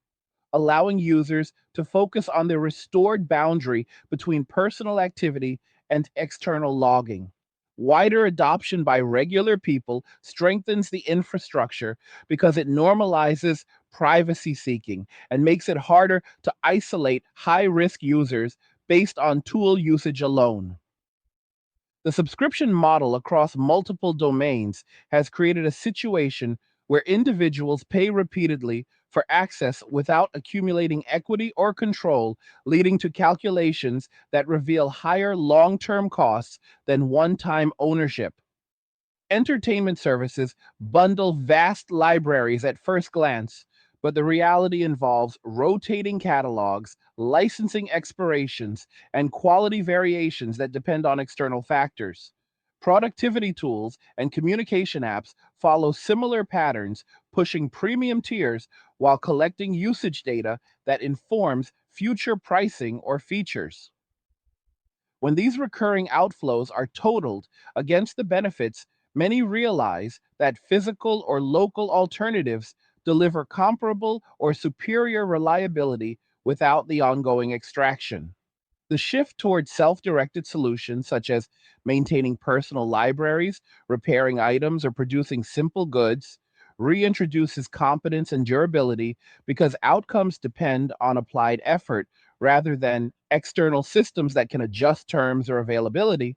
allowing users to focus on the restored boundary between personal activity and external logging. Wider adoption by regular people strengthens the infrastructure because it normalizes privacy seeking and makes it harder to isolate high risk users based on tool usage alone. The subscription model across multiple domains has created a situation where individuals pay repeatedly for access without accumulating equity or control, leading to calculations that reveal higher long term costs than one time ownership. Entertainment services bundle vast libraries at first glance, but the reality involves rotating catalogs, licensing expirations, and quality variations that depend on external factors. Productivity tools and communication apps follow similar patterns, pushing premium tiers while collecting usage data that informs future pricing or features. When these recurring outflows are totaled against the benefits, many realize that physical or local alternatives deliver comparable or superior reliability without the ongoing extraction. The shift towards self directed solutions, such as maintaining personal libraries, repairing items, or producing simple goods, reintroduces competence and durability because outcomes depend on applied effort rather than external systems that can adjust terms or availability.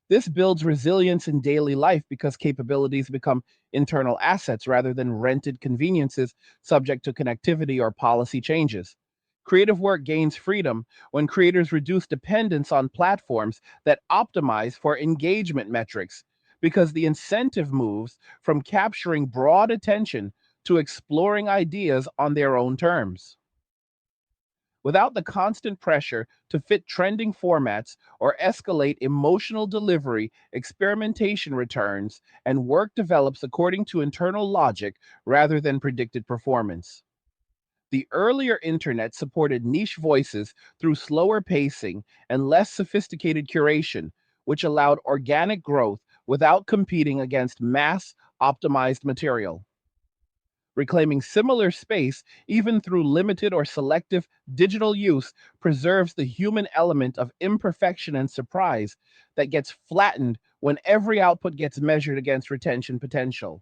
This builds resilience in daily life because capabilities become internal assets rather than rented conveniences subject to connectivity or policy changes. Creative work gains freedom when creators reduce dependence on platforms that optimize for engagement metrics because the incentive moves from capturing broad attention to exploring ideas on their own terms. Without the constant pressure to fit trending formats or escalate emotional delivery, experimentation returns, and work develops according to internal logic rather than predicted performance. The earlier internet supported niche voices through slower pacing and less sophisticated curation, which allowed organic growth without competing against mass optimized material. Reclaiming similar space, even through limited or selective digital use, preserves the human element of imperfection and surprise that gets flattened when every output gets measured against retention potential.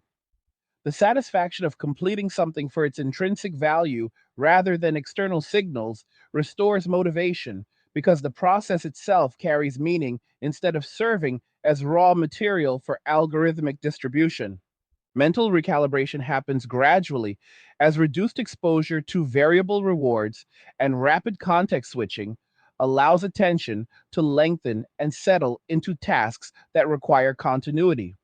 The satisfaction of completing something for its intrinsic value rather than external signals restores motivation because the process itself carries meaning instead of serving as raw material for algorithmic distribution. Mental recalibration happens gradually as reduced exposure to variable rewards and rapid context switching allows attention to lengthen and settle into tasks that require continuity.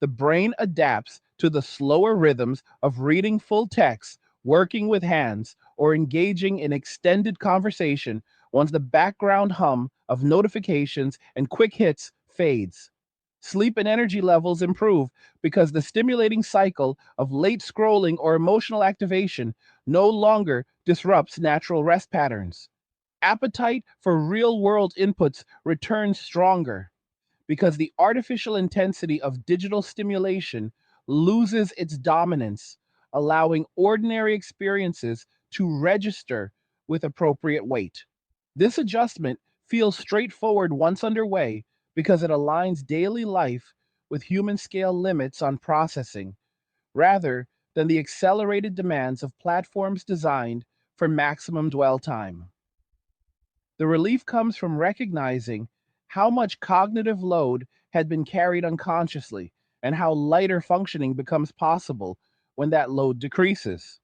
The brain adapts to the slower rhythms of reading full text, working with hands, or engaging in extended conversation once the background hum of notifications and quick hits fades. Sleep and energy levels improve because the stimulating cycle of late scrolling or emotional activation no longer disrupts natural rest patterns. Appetite for real world inputs returns stronger because the artificial intensity of digital stimulation loses its dominance, allowing ordinary experiences to register with appropriate weight. This adjustment feels straightforward once underway because it aligns daily life with human scale limits on processing rather than the accelerated demands of platforms designed for maximum dwell time. The relief comes from recognizing how much cognitive load had been carried unconsciously and how lighter functioning becomes possible when that load decreases.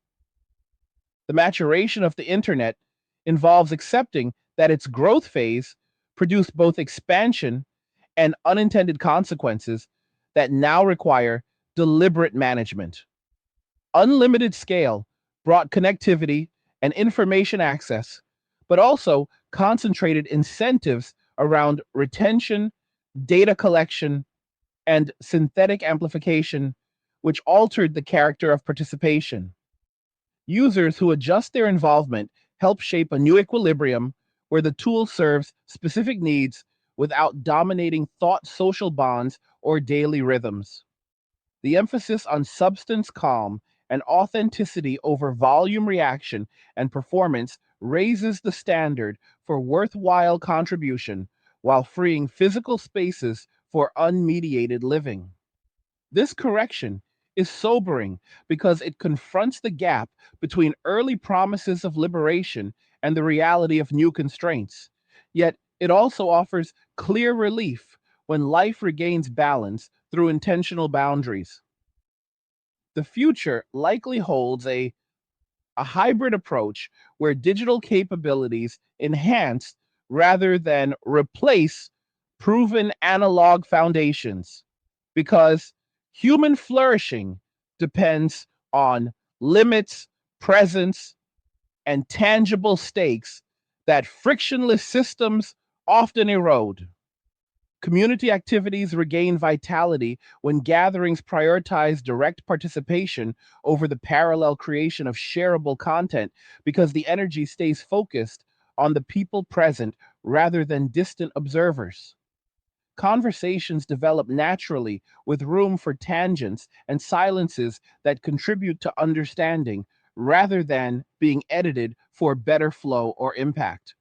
The maturation of the internet involves accepting that its growth phase produced both expansion and unintended consequences that now require deliberate management. Unlimited scale brought connectivity and information access, but also concentrated incentives around retention, data collection, and synthetic amplification, which altered the character of participation. Users who adjust their involvement help shape a new equilibrium where the tool serves specific needs without dominating thought social bonds or daily rhythms. The emphasis on substance calm and authenticity over volume reaction and performance raises the standard for worthwhile contribution while freeing physical spaces for unmediated living. This correction is sobering because it confronts the gap between early promises of liberation and the reality of new constraints. Yet it also offers clear relief when life regains balance through intentional boundaries. The future likely holds a hybrid approach where digital capabilities enhance rather than replace proven analog foundations, because human flourishing depends on limits, presence, and tangible stakes that frictionless systems often erode. Community activities regain vitality when gatherings prioritize direct participation over the parallel creation of shareable content because the energy stays focused on the people present rather than distant observers. Conversations develop naturally with room for tangents and silences that contribute to understanding rather than being edited for better flow or impact.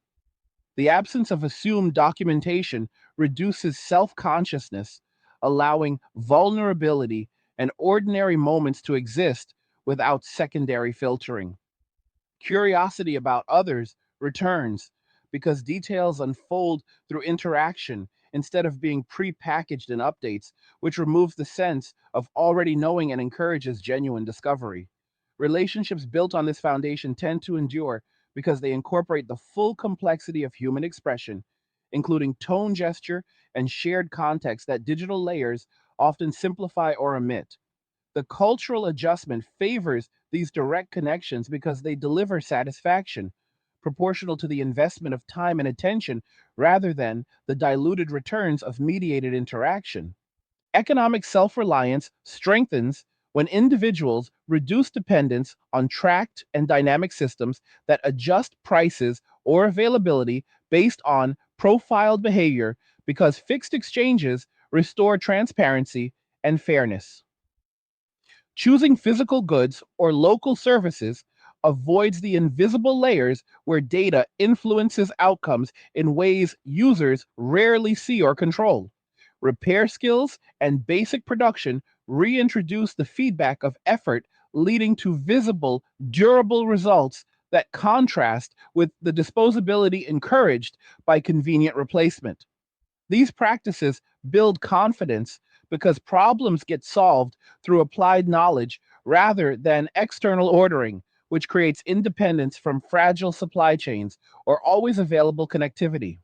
The absence of assumed documentation reduces self consciousness, allowing vulnerability and ordinary moments to exist without secondary filtering. Curiosity about others returns because details unfold through interaction instead of being pre-packaged in updates, which removes the sense of already knowing and encourages genuine discovery. Relationships built on this foundation tend to endure because they incorporate the full complexity of human expression, including tone, gesture, and shared context that digital layers often simplify or omit. The cultural adjustment favors these direct connections because they deliver satisfaction proportional to the investment of time and attention rather than the diluted returns of mediated interaction. Economic self reliance strengthens when individuals reduce dependence on tracked and dynamic systems that adjust prices or availability based on profiled behavior because fixed exchanges restore transparency and fairness. Choosing physical goods or local services avoids the invisible layers where data influences outcomes in ways users rarely see or control. Repair skills and basic production reintroduce the feedback of effort, leading to visible, durable results that contrast with the disposability encouraged by convenient replacement. These practices build confidence because problems get solved through applied knowledge rather than external ordering, which creates independence from fragile supply chains or always available connectivity.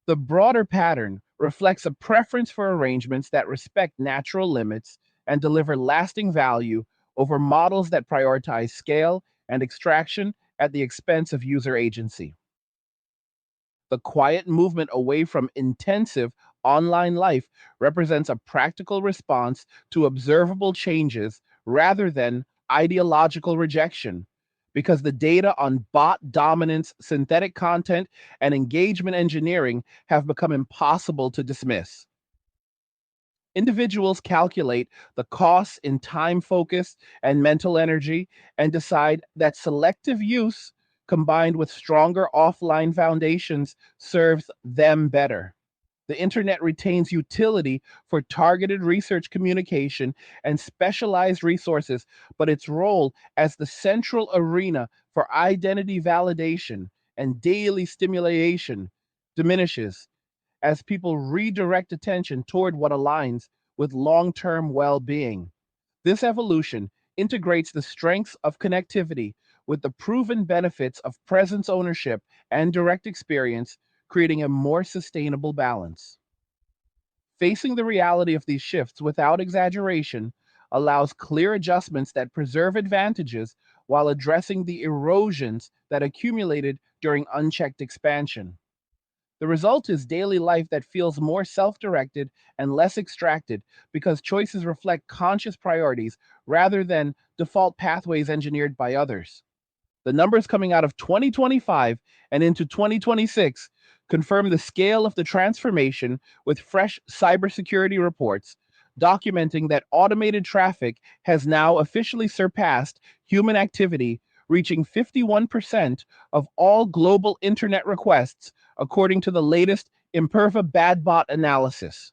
The broader pattern reflects a preference for arrangements that respect natural limits and deliver lasting value over models that prioritize scale and extraction at the expense of user agency. The quiet movement away from intensive online life represents a practical response to observable changes rather than ideological rejection, because the data on bot dominance, synthetic content, and engagement engineering have become impossible to dismiss. Individuals calculate the costs in time focus and mental energy and decide that selective use combined with stronger offline foundations serves them better. The internet retains utility for targeted research communication and specialized resources, but its role as the central arena for identity validation and daily stimulation diminishes as people redirect attention toward what aligns with long term well being. This evolution integrates the strengths of connectivity with the proven benefits of presence ownership and direct experience, creating a more sustainable balance. Facing the reality of these shifts without exaggeration allows clear adjustments that preserve advantages while addressing the erosions that accumulated during unchecked expansion. The result is daily life that feels more self directed and less extracted because choices reflect conscious priorities rather than default pathways engineered by others. The numbers coming out of 2025 and into 2026 confirm the scale of the transformation with fresh cybersecurity reports documenting that automated traffic has now officially surpassed human activity, reaching 51% of all global internet requests, according to the latest Imperva Badbot analysis.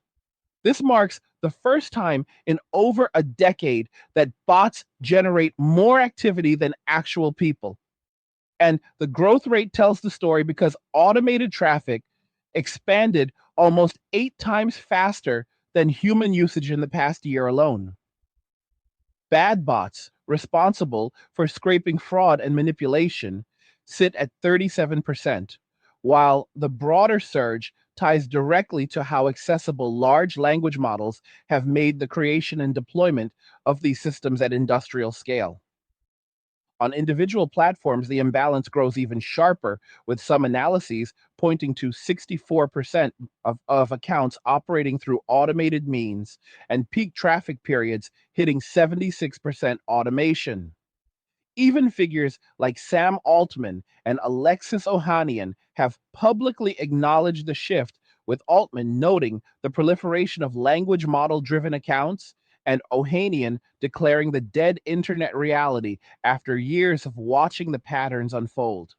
This marks the first time in over a decade that bots generate more activity than actual people. And the growth rate tells the story because automated traffic expanded almost 8 times faster than human usage in the past year alone. Bad bots responsible for scraping fraud and manipulation sit at 37%, while the broader surge ties directly to how accessible large language models have made the creation and deployment of these systems at industrial scale. On individual platforms, the imbalance grows even sharper, with some analyses pointing to 64% of accounts operating through automated means and peak traffic periods hitting 76% automation. Even figures like Sam Altman and Alexis Ohanian have publicly acknowledged the shift, with Altman noting the proliferation of language model driven accounts and Ohanian declaring the dead internet reality after years of watching the patterns unfold.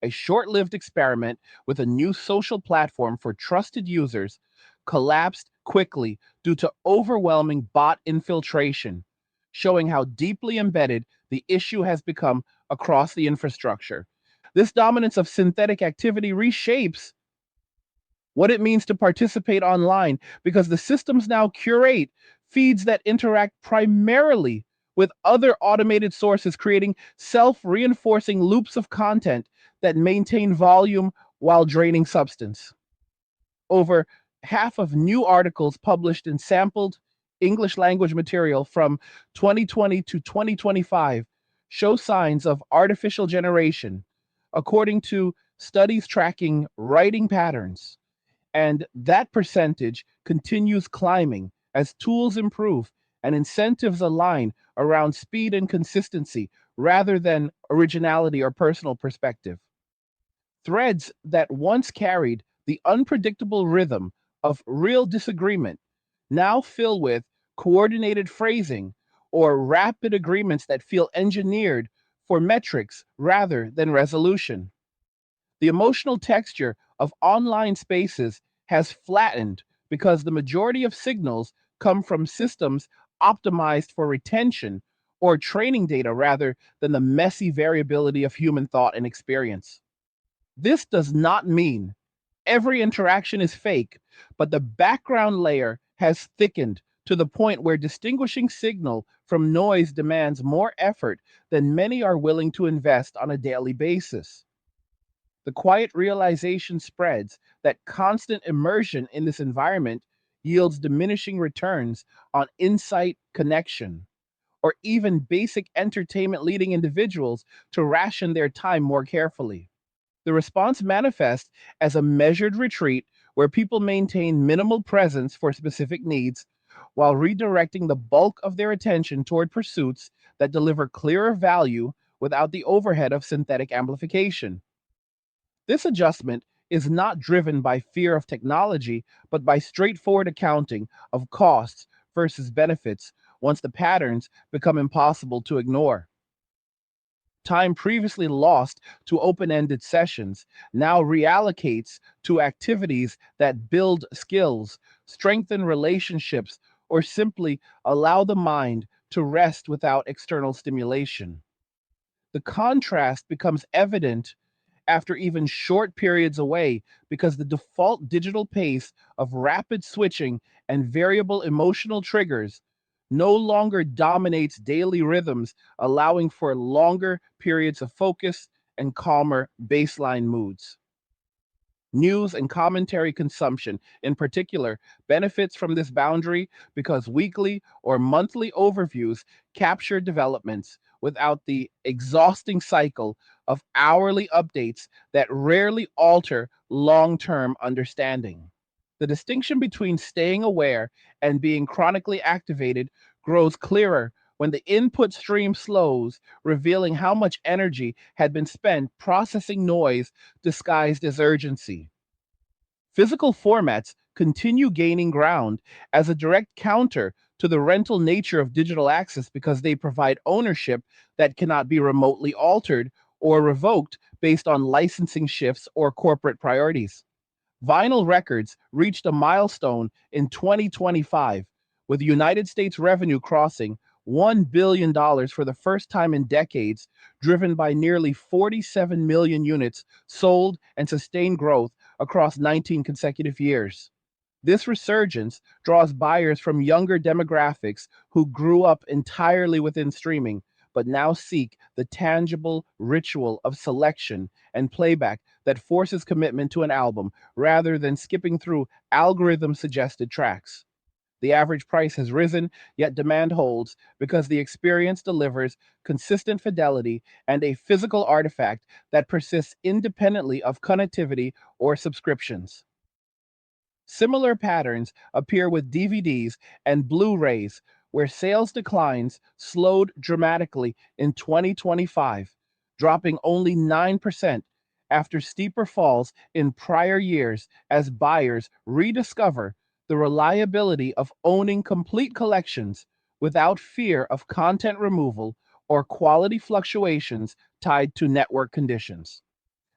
A short lived experiment with a new social platform for trusted users collapsed quickly due to overwhelming bot infiltration, showing how deeply embedded the issue has become across the infrastructure. This dominance of synthetic activity reshapes what it means to participate online because the systems now curate feeds that interact primarily with other automated sources, creating self reinforcing loops of content that maintain volume while draining substance. Over half of new articles published in sampled English language material from 2020 to 2025 show signs of artificial generation, according to studies tracking writing patterns. And that percentage continues climbing as tools improve and incentives align around speed and consistency rather than originality or personal perspective. Threads that once carried the unpredictable rhythm of real disagreement now fill with coordinated phrasing or rapid agreements that feel engineered for metrics rather than resolution. The emotional texture of online spaces has flattened because the majority of signals come from systems optimized for retention or training data rather than the messy variability of human thought and experience. This does not mean every interaction is fake, but the background layer has thickened to the point where distinguishing signal from noise demands more effort than many are willing to invest on a daily basis. The quiet realization spreads that constant immersion in this environment yields diminishing returns on insight, connection, or even basic entertainment, leading individuals to ration their time more carefully. The response manifests as a measured retreat where people maintain minimal presence for specific needs while redirecting the bulk of their attention toward pursuits that deliver clearer value without the overhead of synthetic amplification. This adjustment is not driven by fear of technology, but by straightforward accounting of costs versus benefits once the patterns become impossible to ignore. Time previously lost to open ended sessions now reallocates to activities that build skills, strengthen relationships, or simply allow the mind to rest without external stimulation. The contrast becomes evident after even short periods away because the default digital pace of rapid switching and variable emotional triggers no longer dominates daily rhythms, allowing for longer periods of focus and calmer baseline moods. News and commentary consumption, in particular, benefits from this boundary because weekly or monthly overviews capture developments without the exhausting cycle of hourly updates that rarely alter long term understanding. The distinction between staying aware and being chronically activated grows clearer when the input stream slows, revealing how much energy had been spent processing noise disguised as urgency. Physical formats continue gaining ground as a direct counter to the rental nature of digital access because they provide ownership that cannot be remotely altered or revoked based on licensing shifts or corporate priorities. Vinyl records reached a milestone in 2025, with the United States revenue crossing $1 billion dollars for the first time in decades, driven by nearly 47 million units sold and sustained growth across 19 consecutive years. This resurgence draws buyers from younger demographics who grew up entirely within streaming, but now seek the tangible ritual of selection and playback that forces commitment to an album rather than skipping through algorithm suggested tracks. The average price has risen, yet demand holds because the experience delivers consistent fidelity and a physical artifact that persists independently of connectivity or subscriptions. Similar patterns appear with DVDs and Blu-rays, where sales declines slowed dramatically in 2025, dropping only 9% after steeper falls in prior years as buyers rediscover the reliability of owning complete collections without fear of content removal or quality fluctuations tied to network conditions.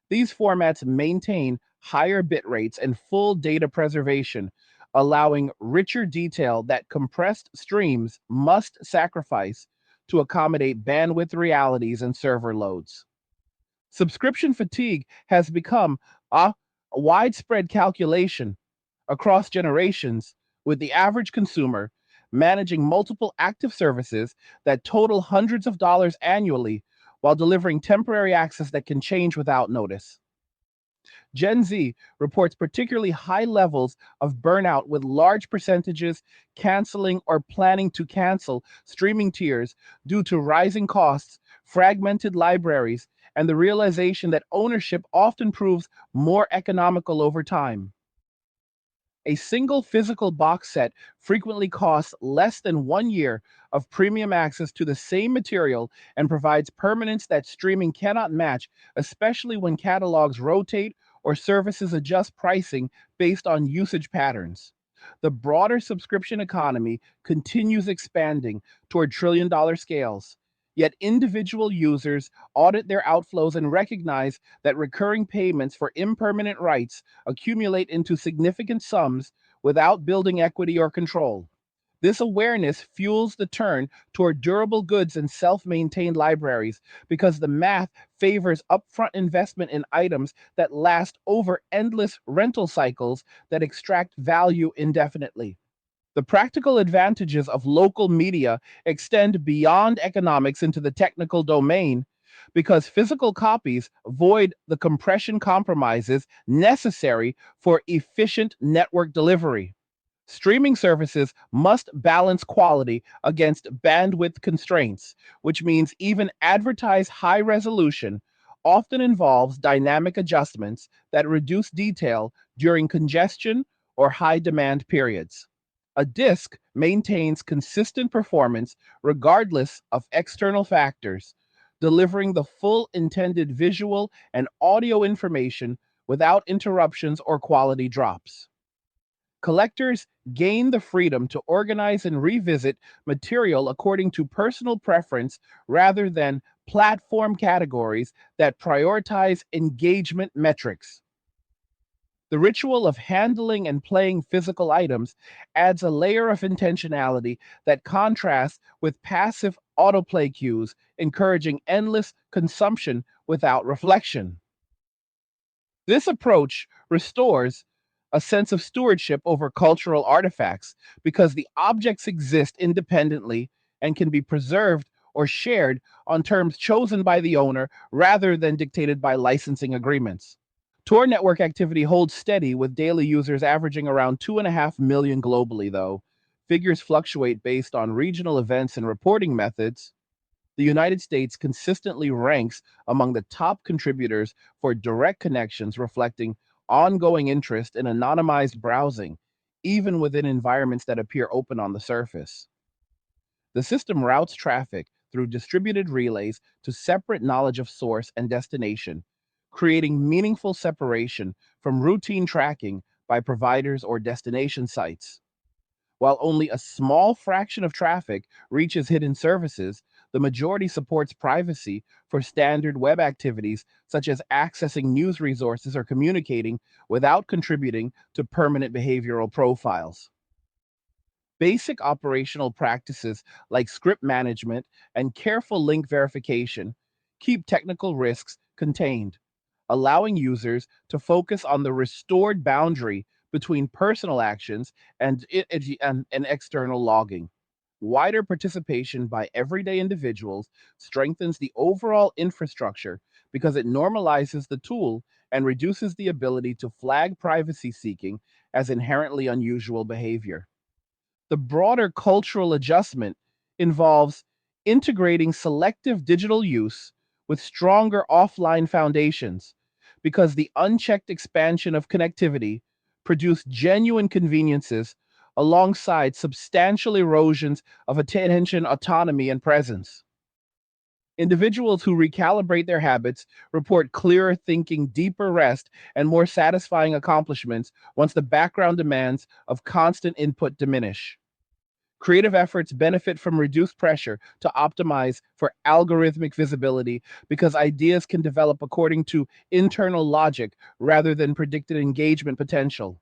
These formats maintain higher bit rates and full data preservation, allowing richer detail that compressed streams must sacrifice to accommodate bandwidth realities and server loads. Subscription fatigue has become a widespread calculation across generations, with the average consumer managing multiple active services that total hundreds of dollars annually while delivering temporary access that can change without notice. Gen Z reports particularly high levels of burnout, with large percentages canceling or planning to cancel streaming tiers due to rising costs, fragmented libraries, and the realization that ownership often proves more economical over time. A single physical box set frequently costs less than 1 year of premium access to the same material and provides permanence that streaming cannot match, especially when catalogs rotate or services adjust pricing based on usage patterns. The broader subscription economy continues expanding toward trillion-dollar scales. Yet individual users audit their outflows and recognize that recurring payments for impermanent rights accumulate into significant sums without building equity or control. This awareness fuels the turn toward durable goods and self maintained libraries because the math favors upfront investment in items that last over endless rental cycles that extract value indefinitely. The practical advantages of local media extend beyond economics into the technical domain because physical copies void the compression compromises necessary for efficient network delivery. Streaming services must balance quality against bandwidth constraints, which means even advertised high resolution often involves dynamic adjustments that reduce detail during congestion or high demand periods. A disk maintains consistent performance regardless of external factors, delivering the full intended visual and audio information without interruptions or quality drops. Collectors gain the freedom to organize and revisit material according to personal preference rather than platform categories that prioritize engagement metrics. The ritual of handling and playing physical items adds a layer of intentionality that contrasts with passive autoplay cues, encouraging endless consumption without reflection. This approach restores a sense of stewardship over cultural artifacts because the objects exist independently and can be preserved or shared on terms chosen by the owner rather than dictated by licensing agreements. Tor network activity holds steady with daily users averaging around 2.5 million globally, though. Figures fluctuate based on regional events and reporting methods. The United States consistently ranks among the top contributors for direct connections, reflecting ongoing interest in anonymized browsing, even within environments that appear open on the surface. The system routes traffic through distributed relays to separate knowledge of source and destination, creating meaningful separation from routine tracking by providers or destination sites. While only a small fraction of traffic reaches hidden services, the majority supports privacy for standard web activities such as accessing news resources or communicating without contributing to permanent behavioral profiles. Basic operational practices like script management and careful link verification keep technical risks contained, allowing users to focus on the restored boundary between personal actions and external logging. Wider participation by everyday individuals strengthens the overall infrastructure because it normalizes the tool and reduces the ability to flag privacy seeking as inherently unusual behavior. The broader cultural adjustment involves integrating selective digital use with stronger offline foundations because the unchecked expansion of connectivity produced genuine conveniences alongside substantial erosions of attention, autonomy, and presence. Individuals who recalibrate their habits report clearer thinking, deeper rest, and more satisfying accomplishments once the background demands of constant input diminish. Creative efforts benefit from reduced pressure to optimize for algorithmic visibility because ideas can develop according to internal logic rather than predicted engagement potential.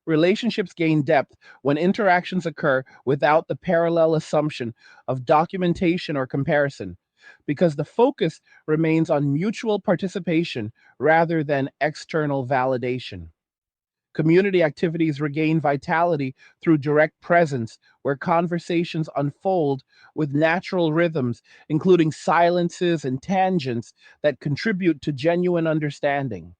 Relationships gain depth when interactions occur without the parallel assumption of documentation or comparison, because the focus remains on mutual participation rather than external validation. Community activities regain vitality through direct presence, where conversations unfold with natural rhythms, including silences and tangents that contribute to genuine understanding.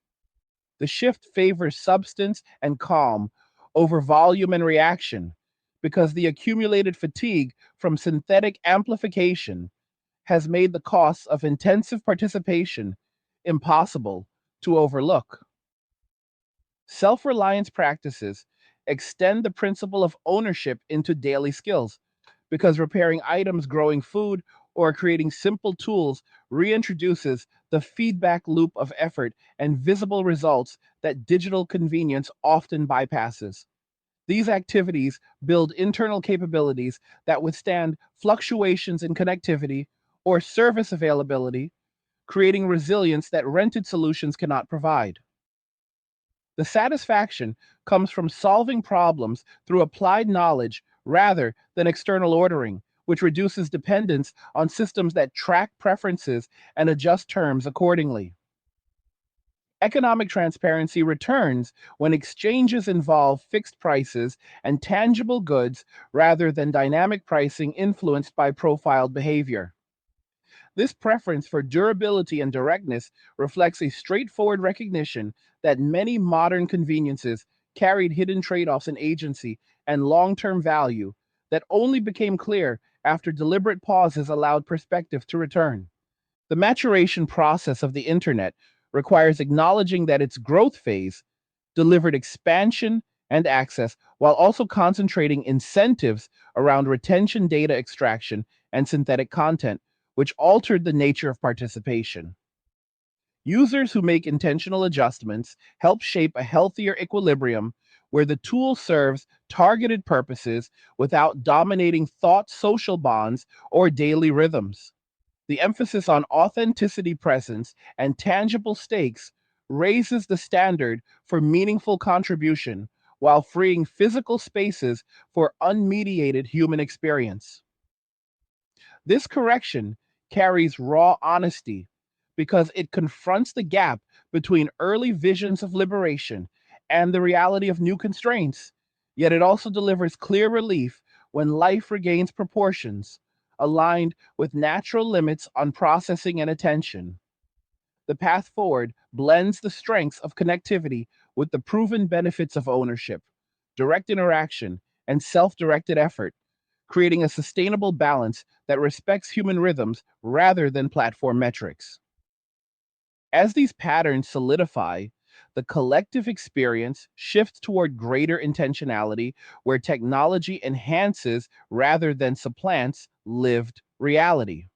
The shift favors substance and calm over volume and reaction because the accumulated fatigue from synthetic amplification has made the costs of intensive participation impossible to overlook. Self-reliance practices extend the principle of ownership into daily skills because repairing items, growing food, or creating simple tools reintroduces the feedback loop of effort and visible results that digital convenience often bypasses. These activities build internal capabilities that withstand fluctuations in connectivity or service availability, creating resilience that rented solutions cannot provide. The satisfaction comes from solving problems through applied knowledge rather than external ordering, which reduces dependence on systems that track preferences and adjust terms accordingly. Economic transparency returns when exchanges involve fixed prices and tangible goods rather than dynamic pricing influenced by profiled behavior. This preference for durability and directness reflects a straightforward recognition that many modern conveniences carried hidden trade offs in agency and long term value that only became clear after deliberate pauses allowed perspective to return. The maturation process of the internet requires acknowledging that its growth phase delivered expansion and access while also concentrating incentives around retention data extraction and synthetic content, which altered the nature of participation. Users who make intentional adjustments help shape a healthier equilibrium where the tool serves targeted purposes without dominating thought, social bonds, or daily rhythms. The emphasis on authenticity, presence, and tangible stakes raises the standard for meaningful contribution while freeing physical spaces for unmediated human experience. This correction carries raw honesty because it confronts the gap between early visions of liberation and the reality of new constraints, yet it also delivers clear relief when life regains proportions aligned with natural limits on processing and attention. The path forward blends the strengths of connectivity with the proven benefits of ownership, direct interaction, and self directed effort, creating a sustainable balance that respects human rhythms rather than platform metrics. As these patterns solidify, the collective experience shifts toward greater intentionality, where technology enhances rather than supplants lived reality.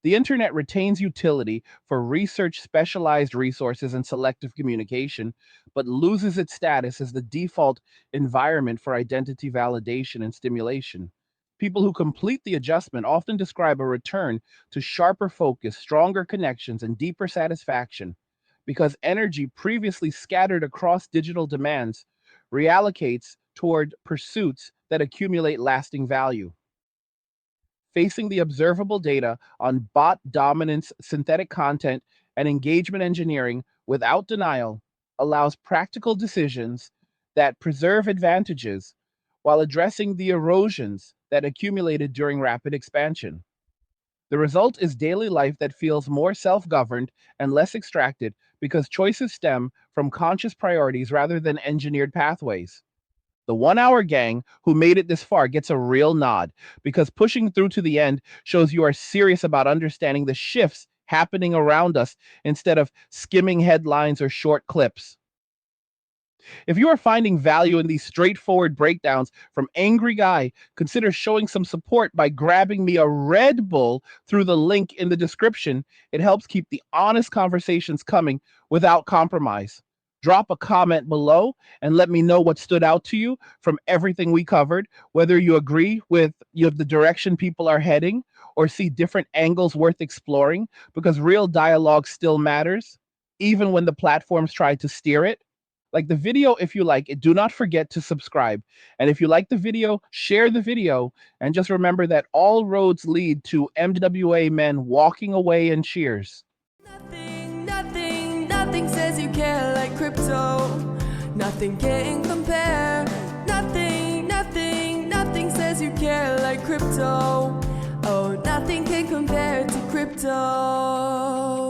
The internet retains utility for research, specialized resources, and selective communication, but loses its status as the default environment for identity validation and stimulation. People who complete the adjustment often describe a return to sharper focus, stronger connections, and deeper satisfaction because energy previously scattered across digital demands reallocates toward pursuits that accumulate lasting value. Facing the observable data on bot dominance, synthetic content, and engagement engineering without denial allows practical decisions that preserve advantages while addressing the erosions that accumulated during rapid expansion. The result is daily life that feels more self governed and less extracted because choices stem from conscious priorities rather than engineered pathways. The 1 hour gang who made it this far gets a real nod because pushing through to the end shows you are serious about understanding the shifts happening around us instead of skimming headlines or short clips. If you are finding value in these straightforward breakdowns from Angry Guy, consider showing some support by grabbing me a Red Bull through the link in the description. It helps keep the honest conversations coming without compromise. Drop a comment below and let me know what stood out to you from everything we covered, whether you agree with the direction people are heading or see different angles worth exploring, because real dialogue still matters, even when the platforms try to steer it. Like the video if you like it. Do not forget to subscribe. And if you like the video, share the video. And just remember that all roads lead to MWA men walking away in cheers. Nothing says you care like crypto. Nothing can compare. Nothing says you care like crypto. Oh, nothing can compare to crypto.